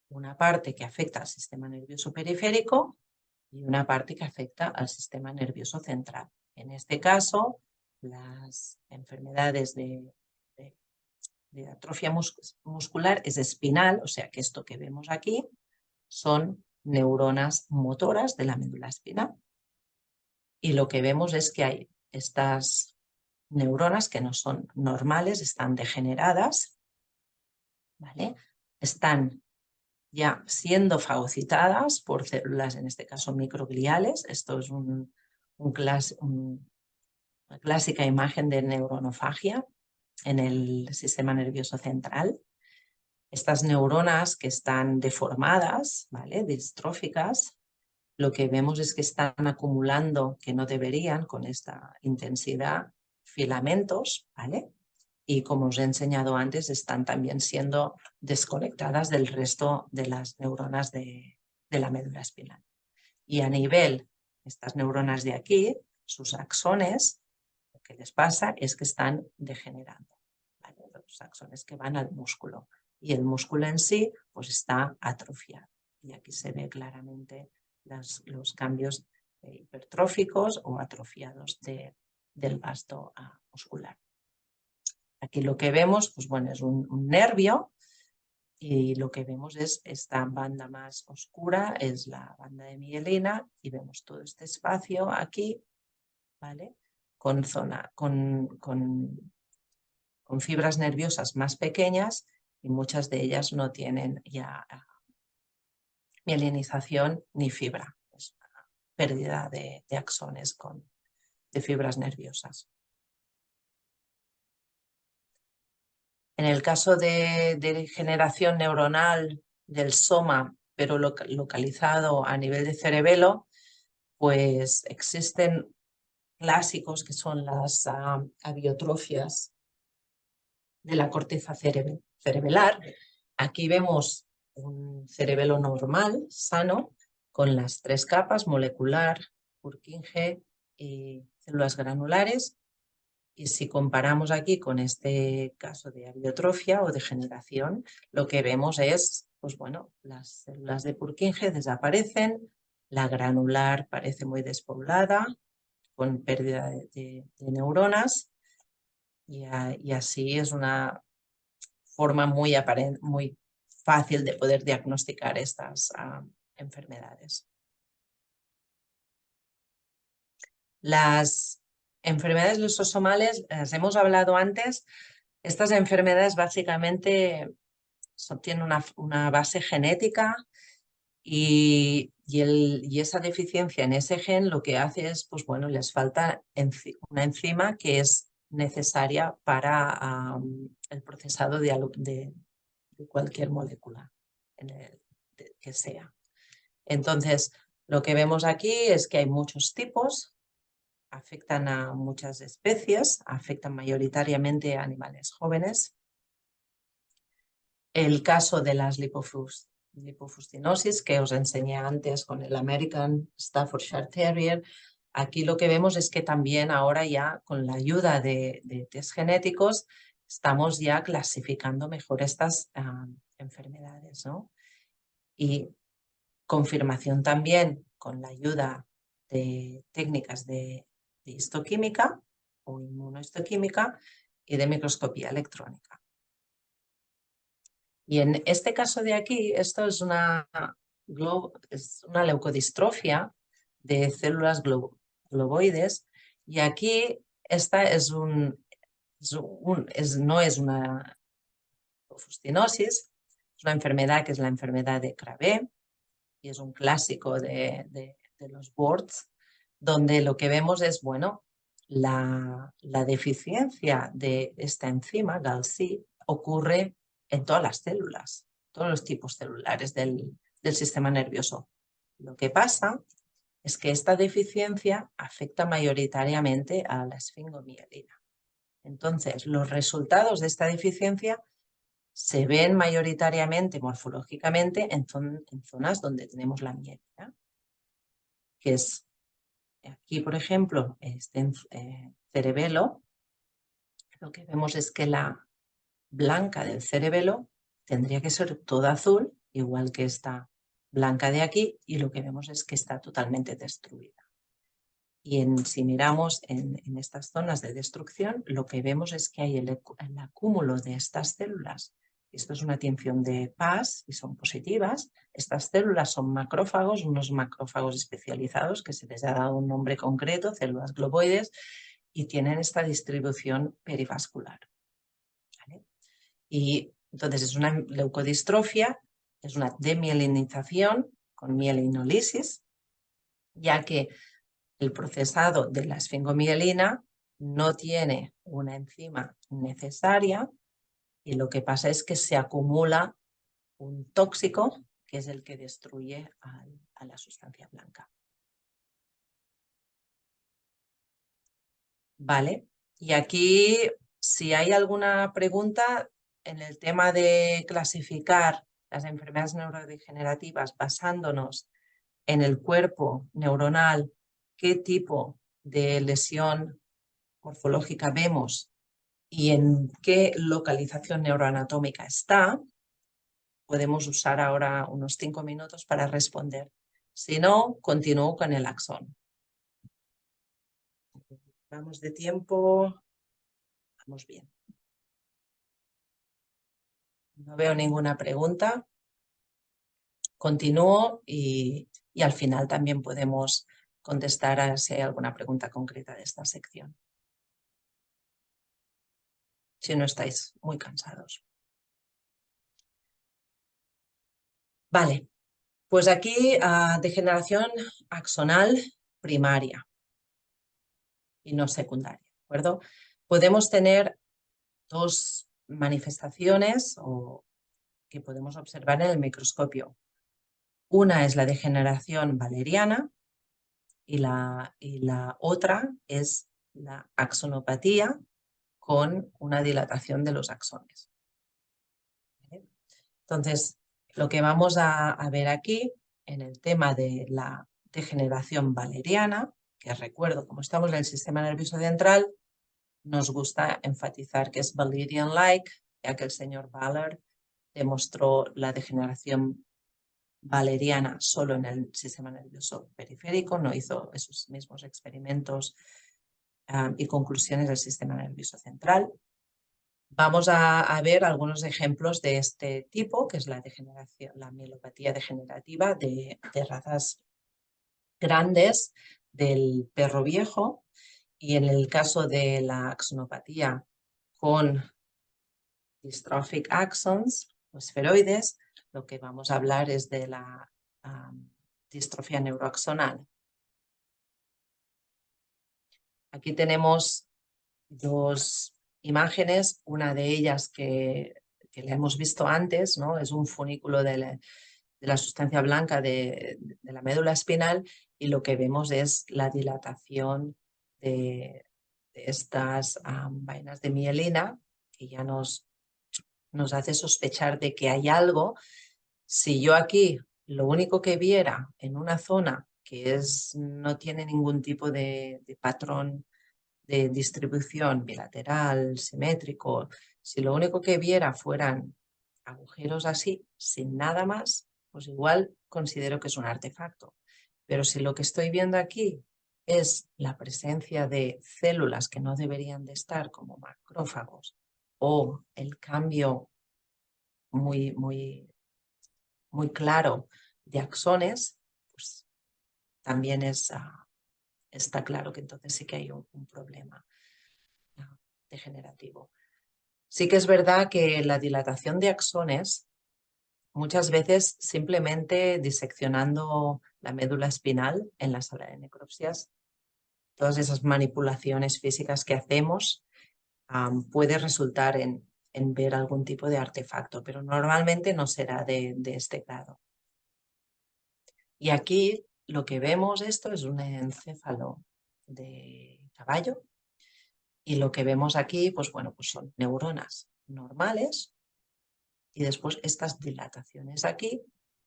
una parte que afecta al sistema nervioso periférico y una parte que afecta al sistema nervioso central. En este caso, las enfermedades de atrofia muscular es espinal, o sea que esto que vemos aquí son neuronas motoras de la médula espinal. Y lo que vemos es que hay estas neuronas que no son normales, están degeneradas, ¿vale? Están ya siendo fagocitadas por células, en este caso microgliales. Esto es una clásica imagen de neuronofagia en el sistema nervioso central. Estas neuronas que están deformadas, ¿vale? Distróficas, lo que vemos es que están acumulando, que no deberían, con esta intensidad, filamentos, ¿vale? Y como os he enseñado antes, están también siendo desconectadas del resto de las neuronas de la médula espinal. Y a nivel, estas neuronas de aquí, sus axones, lo que les pasa es que están degenerando, ¿vale? los axones que van al músculo. Y el músculo en sí pues está atrofiado. Y aquí se ve claramente los cambios hipertróficos o atrofiados del vasto muscular. Aquí lo que vemos pues, bueno, es un nervio y lo que vemos es esta banda más oscura, es la banda de mielina y vemos todo este espacio aquí, ¿vale? Con fibras nerviosas más pequeñas y muchas de ellas no tienen ya mielinización ni fibra. Es una pérdida de axones de fibras nerviosas. En el caso de degeneración neuronal del soma, pero localizado a nivel de cerebelo, pues existen clásicos que son las abiotrofias de la corteza cerebelar. Aquí vemos un cerebelo normal, sano, con las 3 capas, molecular, Purkinje y células granulares. Y si comparamos aquí con este caso de abiotrofia o degeneración, lo que vemos es, pues bueno, las células de Purkinje desaparecen, la granular parece muy despoblada, con pérdida de neuronas, y así es una forma muy fácil de poder diagnosticar estas enfermedades. Las enfermedades lisosomales, las hemos hablado antes. Estas enfermedades básicamente tienen una base genética y esa deficiencia en ese gen lo que hace es, pues bueno, les falta una enzima que es necesaria para el procesado de cualquier molécula que sea. Entonces, lo que vemos aquí es que hay muchos tipos, afectan a muchas especies, afectan mayoritariamente a animales jóvenes. El caso de las lipofuscinosis que os enseñé antes con el American Staffordshire Terrier, aquí lo que vemos es que también ahora ya con la ayuda de test genéticos estamos ya clasificando mejor estas enfermedades, ¿no? Y confirmación también con la ayuda de técnicas de histoquímica o inmunohistoquímica y de microscopía electrónica. Y en este caso de aquí, esto es una leucodistrofia de células globoides, y aquí esta no es una lipofuscinosis, es una enfermedad que es la enfermedad de Krabbe, y es un clásico de los BORDS, donde lo que vemos es, bueno, la deficiencia de esta enzima, GALC, ocurre en todas las células, todos los tipos celulares del sistema nervioso. Lo que pasa es que esta deficiencia afecta mayoritariamente a la esfingomielina. Entonces, los resultados de esta deficiencia se ven mayoritariamente morfológicamente en zonas donde tenemos la mielina, que es aquí, por ejemplo, este cerebelo. Lo que vemos es que la blanca del cerebelo tendría que ser toda azul, igual que esta blanca de aquí, y lo que vemos es que está totalmente destruida. Y si miramos en estas zonas de destrucción, lo que vemos es que hay el acúmulo de estas células. Esto es una tinción de Pass y son positivas. Estas células son macrófagos, unos macrófagos especializados que se les ha dado un nombre concreto, células globoides, y tienen esta distribución perivascular. ¿Vale? Y entonces es una leucodistrofia, es una demielinización con mielinolisis, ya que el procesado de la esfingomielina no tiene una enzima necesaria y lo que pasa es que se acumula un tóxico que es el que destruye a la sustancia blanca. Vale, y aquí si hay alguna pregunta en el tema de clasificar las enfermedades neurodegenerativas basándonos en el cuerpo neuronal, qué tipo de lesión morfológica vemos y en qué localización neuroanatómica está, podemos usar ahora unos 5 minutos para responder. Si no, continúo con el axón. Vamos de tiempo. Vamos bien. No veo ninguna pregunta. Continúo y al final también podemos contestar a si hay alguna pregunta concreta de esta sección. Si no estáis muy cansados. Vale, pues aquí degeneración axonal primaria y no secundaria, ¿de acuerdo? Podemos tener dos manifestaciones que podemos observar en el microscopio. Una es la degeneración valeriana y la otra es la axonopatía con una dilatación de los axones. ¿Vale? Entonces, lo que vamos a ver aquí en el tema de la degeneración valeriana, que recuerdo, como estamos en el sistema nervioso central, nos gusta enfatizar que es Valerian-like, ya que el señor Baller demostró la degeneración valeriana solo en el sistema nervioso periférico, no hizo esos mismos experimentos y conclusiones del sistema nervioso central. Vamos a ver algunos ejemplos de este tipo, que es la degeneración, la mielopatía degenerativa de razas grandes del perro viejo, y en el caso de la axonopatía con dystrophic axons o esferoides, lo que vamos a hablar es de la distrofia neuroaxonal. Aquí tenemos dos imágenes, una de ellas que la hemos visto antes, ¿no? Es un funículo de la sustancia blanca de la médula espinal, y lo que vemos es la dilatación de estas vainas de mielina, que ya nos hace sospechar de que hay algo. Si yo aquí lo único que viera en una zona que no tiene ningún tipo de patrón de distribución bilateral, simétrico, si lo único que viera fueran agujeros así, sin nada más, pues igual considero que es un artefacto. Pero si lo que estoy viendo aquí es la presencia de células que no deberían de estar, como macrófagos, o el cambio muy, muy, muy claro de axones, pues también está claro que entonces sí que hay un problema degenerativo. Sí que es verdad que la dilatación de axones, muchas veces simplemente diseccionando la médula espinal en la sala de necropsias, todas esas manipulaciones físicas que hacemos, puede resultar en ver algún tipo de artefacto, pero normalmente no será de este grado. Y aquí lo que vemos, esto es un encéfalo de caballo, y lo que vemos aquí, pues bueno, pues son neuronas normales y después estas dilataciones aquí,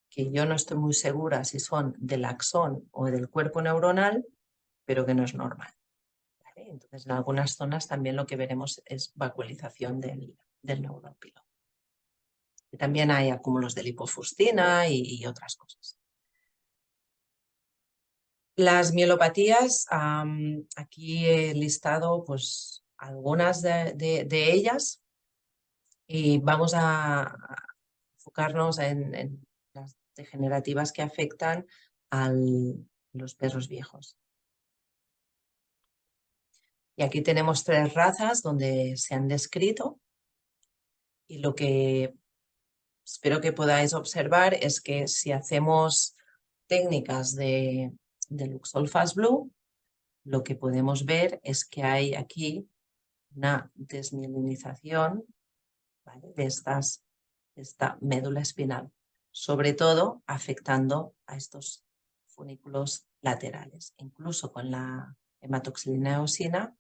que yo no estoy muy segura si son del axón o del cuerpo neuronal, pero que no es normal. ¿Vale? Entonces, en algunas zonas también lo que veremos es vacuolización del neurópilo. Y también hay acúmulos de lipofuscina y otras cosas. Las mielopatías, aquí he listado pues algunas de ellas, y vamos a enfocarnos en las degenerativas que afectan a los perros viejos. Y aquí tenemos 3 razas donde se han descrito, y lo que espero que podáis observar es que si hacemos técnicas de Luxol Fast Blue, lo que podemos ver es que hay aquí una desmielinización, ¿vale?, de esta médula espinal, sobre todo afectando a estos funículos laterales. Incluso con la hematoxilina eosina,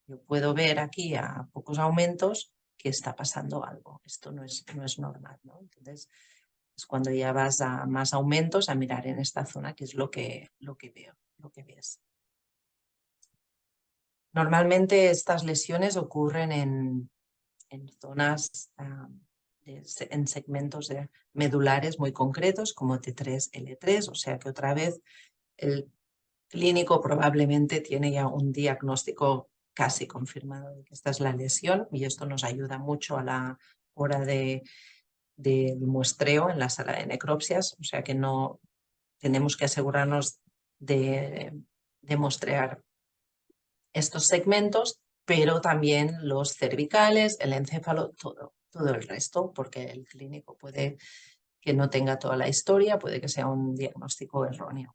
yo puedo ver aquí a pocos aumentos que está pasando algo. Esto no es normal, ¿no? Entonces, es cuando ya vas a más aumentos a mirar en esta zona, que es lo que veo, lo que ves. Normalmente estas lesiones ocurren en en zonas, en segmentos medulares muy concretos como T3, L3, o sea que otra vez el clínico probablemente tiene ya un diagnóstico casi confirmado de que esta es la lesión, y esto nos ayuda mucho a la hora del muestreo en la sala de necropsias, o sea que no tenemos que asegurarnos de muestrear estos segmentos, pero también los cervicales, el encéfalo, todo el resto, porque el clínico puede que no tenga toda la historia, puede que sea un diagnóstico erróneo.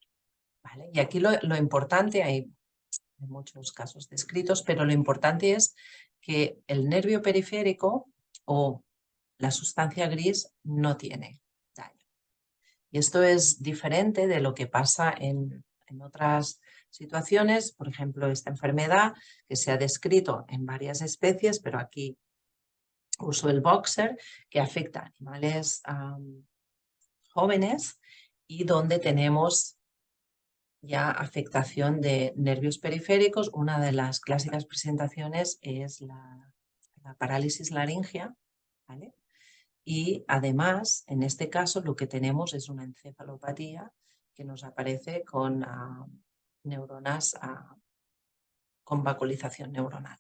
¿Vale? Y aquí lo importante, hay muchos casos descritos, pero lo importante es que el nervio periférico o la sustancia gris no tiene daño. Y esto es diferente de lo que pasa en otras situaciones, por ejemplo, esta enfermedad que se ha descrito en varias especies, pero aquí uso el boxer, que afecta a animales jóvenes y donde tenemos ya afectación de nervios periféricos. Una de las clásicas presentaciones es la parálisis laringea, ¿vale? Y además, en este caso, lo que tenemos es una encefalopatía que nos aparece con neuronas con vacuolización neuronal.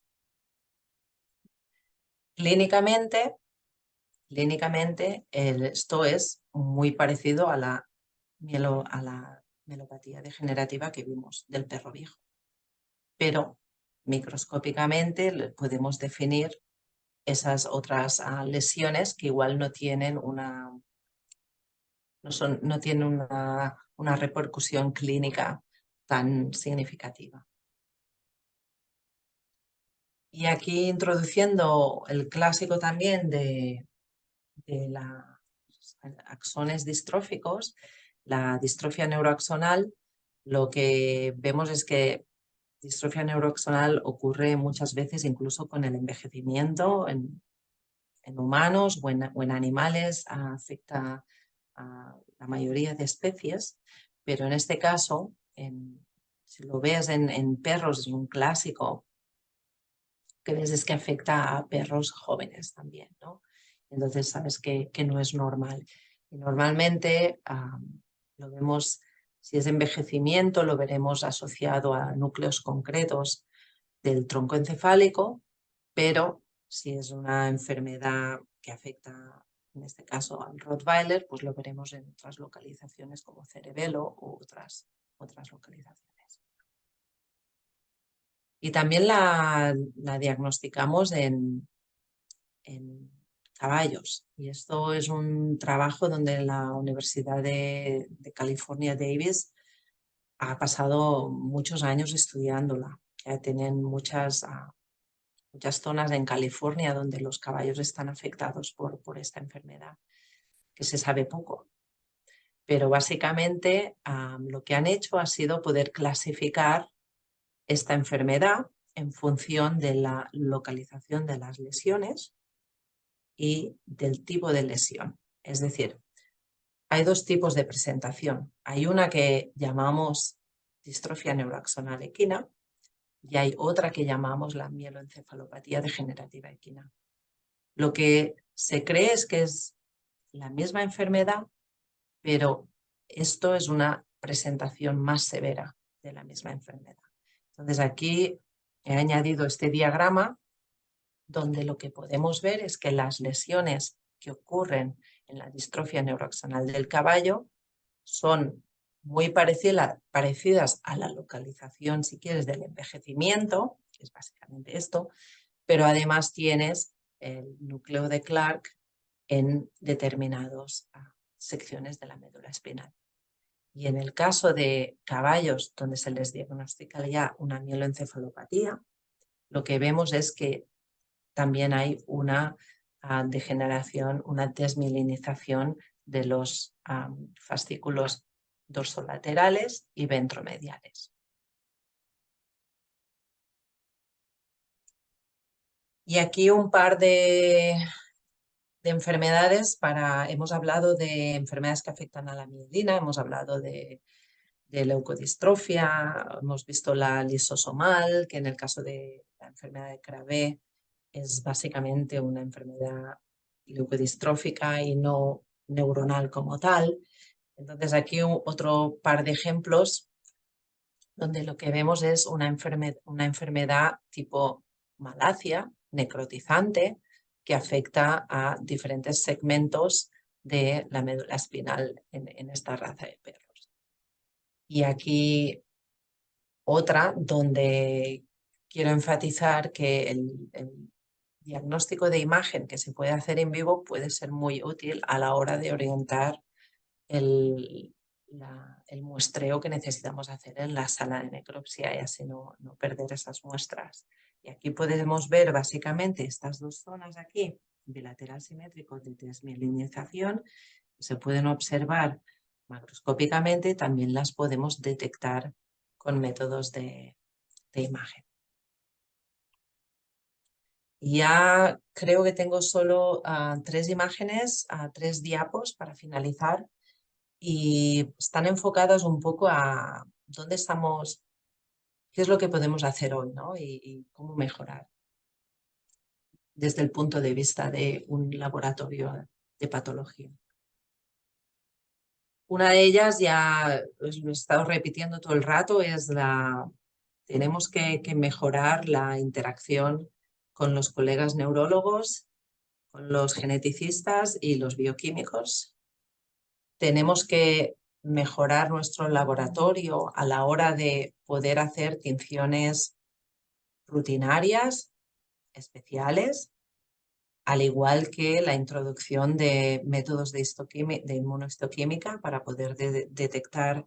Clínicamente, esto es muy parecido a la mielopatía degenerativa que vimos del perro viejo, pero microscópicamente podemos definir esas otras lesiones que igual no tienen no tienen una repercusión clínica tan significativa. Y aquí introduciendo el clásico también de los axones distróficos, la distrofia neuroaxonal, lo que vemos es que distrofia neuroaxonal ocurre muchas veces incluso con el envejecimiento en humanos o en animales, afecta a la mayoría de especies, pero en este caso, si lo ves en perros, es un clásico que ves es que afecta a perros jóvenes también, ¿no? Entonces sabes que no es normal. Y normalmente lo vemos, si es envejecimiento, lo veremos asociado a núcleos concretos del tronco encefálico, pero si es una enfermedad que afecta, en este caso, al Rottweiler, pues lo veremos en otras localizaciones como cerebelo u otras localizaciones. Y también la diagnosticamos en caballos. Y esto es un trabajo donde la Universidad de California, Davis, ha pasado muchos años estudiándola. Ya tienen muchas zonas en California donde los caballos están afectados por esta enfermedad, que se sabe poco. Pero básicamente lo que han hecho ha sido poder clasificar esta enfermedad en función de la localización de las lesiones y del tipo de lesión. Es decir, hay dos tipos de presentación. Hay una que llamamos distrofia neuroaxonal equina y hay otra que llamamos la mieloencefalopatía degenerativa equina. Lo que se cree es que es la misma enfermedad, pero esto es una presentación más severa de la misma enfermedad. Entonces aquí he añadido este diagrama donde lo que podemos ver es que las lesiones que ocurren en la distrofia neuroaxonal del caballo son muy parecidas a la localización, si quieres, del envejecimiento, que es básicamente esto, pero además tienes el núcleo de Clark en determinadas secciones de la médula espinal. Y en el caso de caballos donde se les diagnostica ya una mieloencefalopatía, lo que vemos es que también hay una degeneración, una desmielinización de los fascículos dorsolaterales y ventromediales. Y aquí un par de enfermedades hemos hablado de enfermedades que afectan a la mielina, hemos hablado de leucodistrofia, hemos visto la lisosomal, que en el caso de la enfermedad de Krabbe es básicamente una enfermedad leucodistrófica y no neuronal como tal. Entonces aquí otro par de ejemplos donde lo que vemos es una enfermedad tipo malacia, necrotizante, que afecta a diferentes segmentos de la médula espinal en esta raza de perros. Y aquí otra donde quiero enfatizar que el diagnóstico de imagen que se puede hacer en vivo puede ser muy útil a la hora de orientar el muestreo que necesitamos hacer en la sala de necropsia y así no perder esas muestras. Y aquí podemos ver básicamente estas dos zonas aquí, bilateral simétrico de desmielinización, se pueden observar macroscópicamente, también las podemos detectar con métodos de imagen. Ya creo que tengo solo 3 imágenes, 3 diapos para finalizar y están enfocadas un poco a dónde estamos, qué es lo que podemos hacer hoy, ¿no? Y cómo mejorar desde el punto de vista de un laboratorio de patología. Una de ellas, ya os lo he estado repitiendo todo el rato, es tenemos que mejorar la interacción con los colegas neurólogos, con los geneticistas y los bioquímicos. Tenemos que mejorar nuestro laboratorio a la hora de poder hacer tinciones rutinarias, especiales, al igual que la introducción de métodos de inmunohistoquímica para poder detectar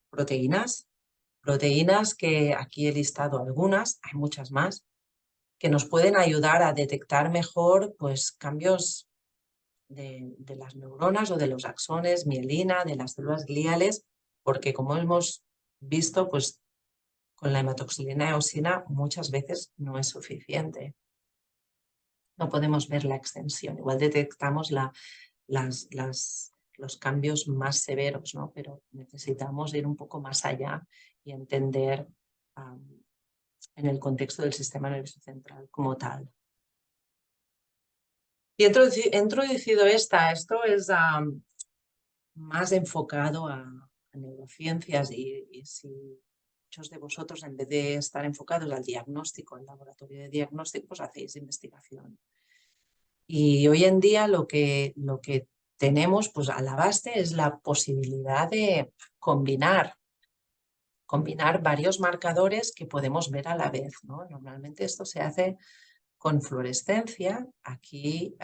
proteínas. Proteínas que aquí he listado algunas, hay muchas más, que nos pueden ayudar a detectar mejor pues, cambios de las neuronas o de los axones, mielina, de las células gliales, porque como hemos visto, pues con la hematoxilina eosina muchas veces no es suficiente. No podemos ver la extensión. Igual detectamos los cambios más severos, ¿no? Pero necesitamos ir un poco más allá y entender en el contexto del sistema nervioso central como tal. Y he introducido esto es más enfocado a neurociencias y si muchos de vosotros en vez de estar enfocados al diagnóstico, al laboratorio de diagnóstico, pues hacéis investigación. Y hoy en día lo que tenemos pues a la base es la posibilidad de combinar varios marcadores que podemos ver a la vez, ¿no? Normalmente esto se hace con fluorescencia. Aquí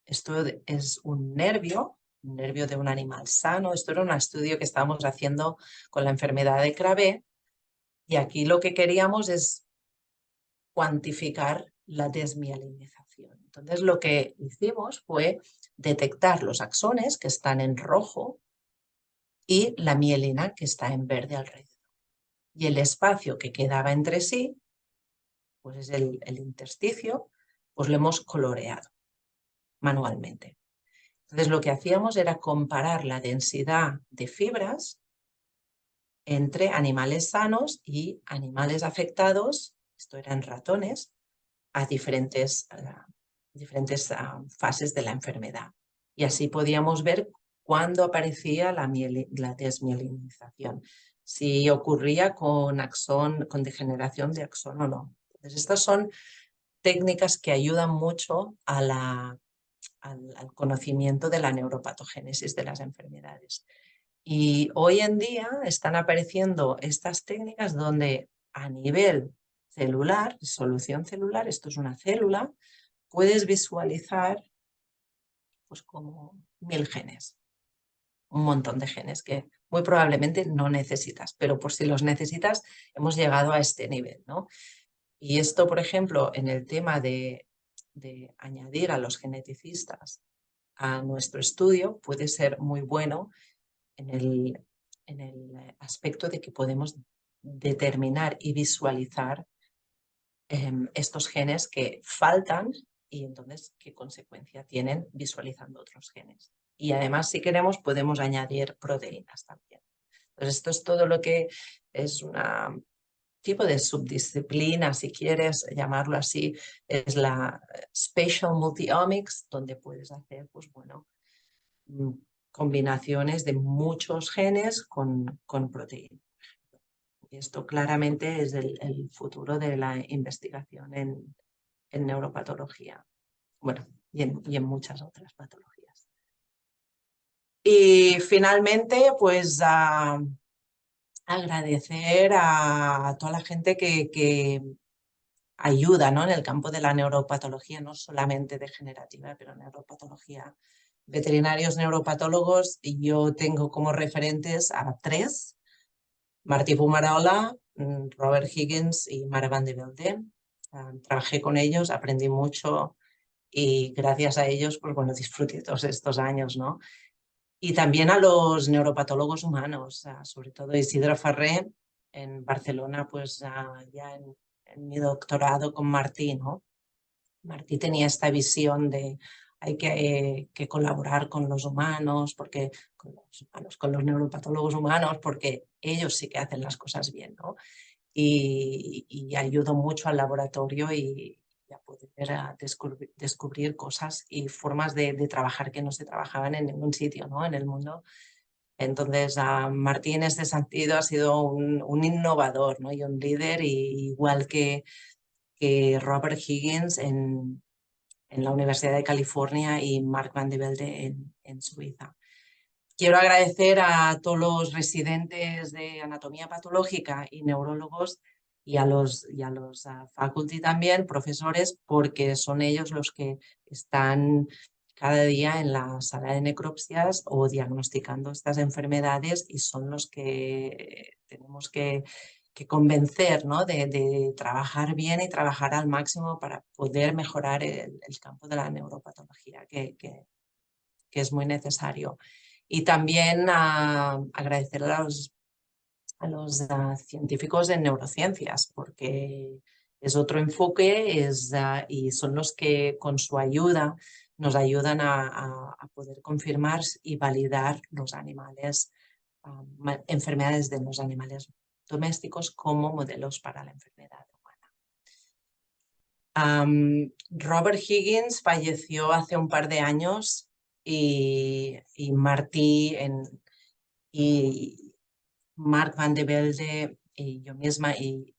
esto es un nervio de un animal sano. Esto era un estudio que estábamos haciendo con la enfermedad de Krabbe y aquí lo que queríamos es cuantificar la desmielinización. Entonces lo que hicimos fue detectar los axones que están en rojo y la mielina que está en verde alrededor. Y el espacio que quedaba entre sí, pues es el intersticio, pues lo hemos coloreado manualmente. Entonces lo que hacíamos era comparar la densidad de fibras entre animales sanos y animales afectados, esto era en ratones, a diferentes fases de la enfermedad. Y así podíamos ver cuándo aparecía la desmielinización, si ocurría con degeneración de axón o no. Entonces, estas son técnicas que ayudan mucho al conocimiento de la neuropatogénesis de las enfermedades. Y hoy en día están apareciendo estas técnicas donde a nivel celular, resolución celular, esto es una célula, puedes visualizar pues como 1000 genes, un montón de genes que muy probablemente no necesitas, pero por si los necesitas hemos llegado a este nivel, ¿no? Y esto, por ejemplo, en el tema de añadir a los geneticistas a nuestro estudio puede ser muy bueno en el aspecto de que podemos determinar y visualizar estos genes que faltan y entonces qué consecuencia tienen visualizando otros genes. Y además, si queremos, podemos añadir proteínas también. Entonces, esto es todo lo que es una tipo de subdisciplina, si quieres llamarlo así, es la Spatial Multiomics, donde puedes hacer, pues bueno, combinaciones de muchos genes con proteínas. Y esto claramente es el futuro de la investigación en neuropatología. Bueno, y en muchas otras patologías. Y finalmente, pues agradecer a toda la gente que ayuda, ¿no?, en el campo de la neuropatología, no solamente degenerativa, pero neuropatología. Veterinarios neuropatólogos, y yo tengo como referentes a 3, Martí Fumarola, Robert Higgins y Marc Van de Velde. Trabajé con ellos, aprendí mucho y gracias a ellos, pues bueno, disfruté todos estos años, ¿no? Y también a los neuropatólogos humanos, sobre todo Isidro Ferrer en Barcelona, pues ya en mi doctorado con Martí, ¿no? Martí tenía esta visión de hay que colaborar con los humanos, con los neuropatólogos humanos, porque ellos sí que hacen las cosas bien, ¿no? Y ayudó mucho al laboratorio y a poder descubrir cosas y formas de trabajar que no se trabajaban en ningún sitio, ¿no?, en el mundo. Entonces, Martí en este sentido ha sido un innovador, ¿no?, y un líder, igual que Robert Higgins en la Universidad de California y Marc Van de Velde en Suiza. Quiero agradecer a todos los residentes de anatomía patológica y neurólogos y a los faculty también, profesores, porque son ellos los que están cada día en la sala de necropsias o diagnosticando estas enfermedades y son los que tenemos que convencer, ¿no?, de trabajar bien y trabajar al máximo para poder mejorar el campo de la neuropatología, que es muy necesario. Y también agradecer a los científicos en neurociencias, porque es otro enfoque y son los que con su ayuda nos ayudan a poder confirmar y validar los animales, enfermedades de los animales domésticos como modelos para la enfermedad humana. Robert Higgins falleció hace un par de años y Martí y Marc Van de Velde y yo misma y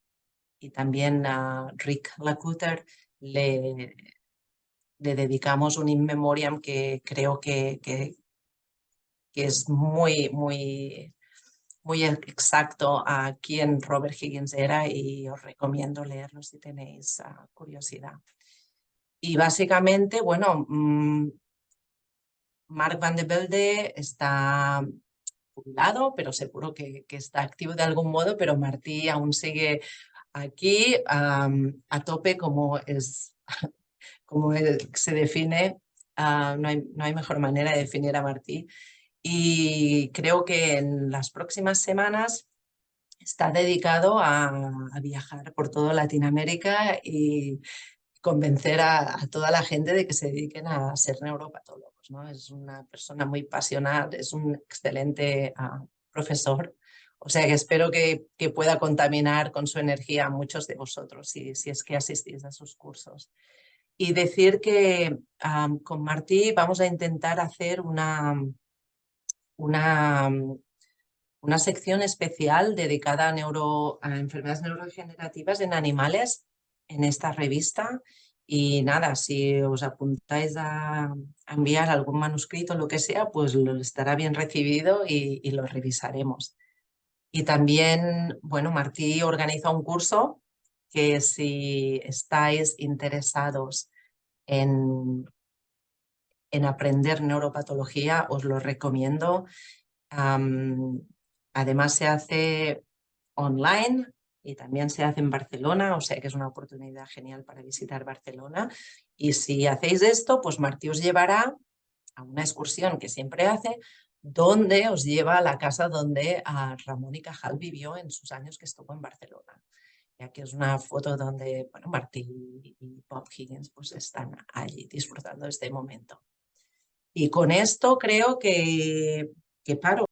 también a Rick Lacuter le dedicamos un in memoriam que creo que es muy exacto a quién Robert Higgins era y os recomiendo leerlo si tenéis curiosidad. Y básicamente, bueno, Marc Van de Velde está jubilado, pero seguro que está activo de algún modo, pero Martí aún sigue aquí a tope como se define. No hay mejor manera de definir a Martí. Y creo que en las próximas semanas está dedicado a viajar por toda Latinoamérica y convencer a toda la gente de que se dediquen a ser neuropatólogos, ¿no? Es una persona muy pasional, es un excelente profesor, o sea que espero que pueda contaminar con su energía a muchos de vosotros si es que asistís a sus cursos. Y decir que con Martí vamos a intentar hacer una sección especial dedicada a enfermedades neurodegenerativas en animales en esta revista. Y nada, si os apuntáis a enviar algún manuscrito o lo que sea, pues lo estará bien recibido y lo revisaremos. Y también, bueno, Martí organiza un curso que si estáis interesados en aprender neuropatología, os lo recomiendo. Además se hace online y también se hace en Barcelona, o sea que es una oportunidad genial para visitar Barcelona. Y si hacéis esto, pues Martí os llevará a una excursión que siempre hace, donde os lleva a la casa donde Ramón y Cajal vivió en sus años que estuvo en Barcelona. Y aquí es una foto donde, bueno, Martí y Bob Higgins pues están allí disfrutando de este momento. Y con esto creo que paro.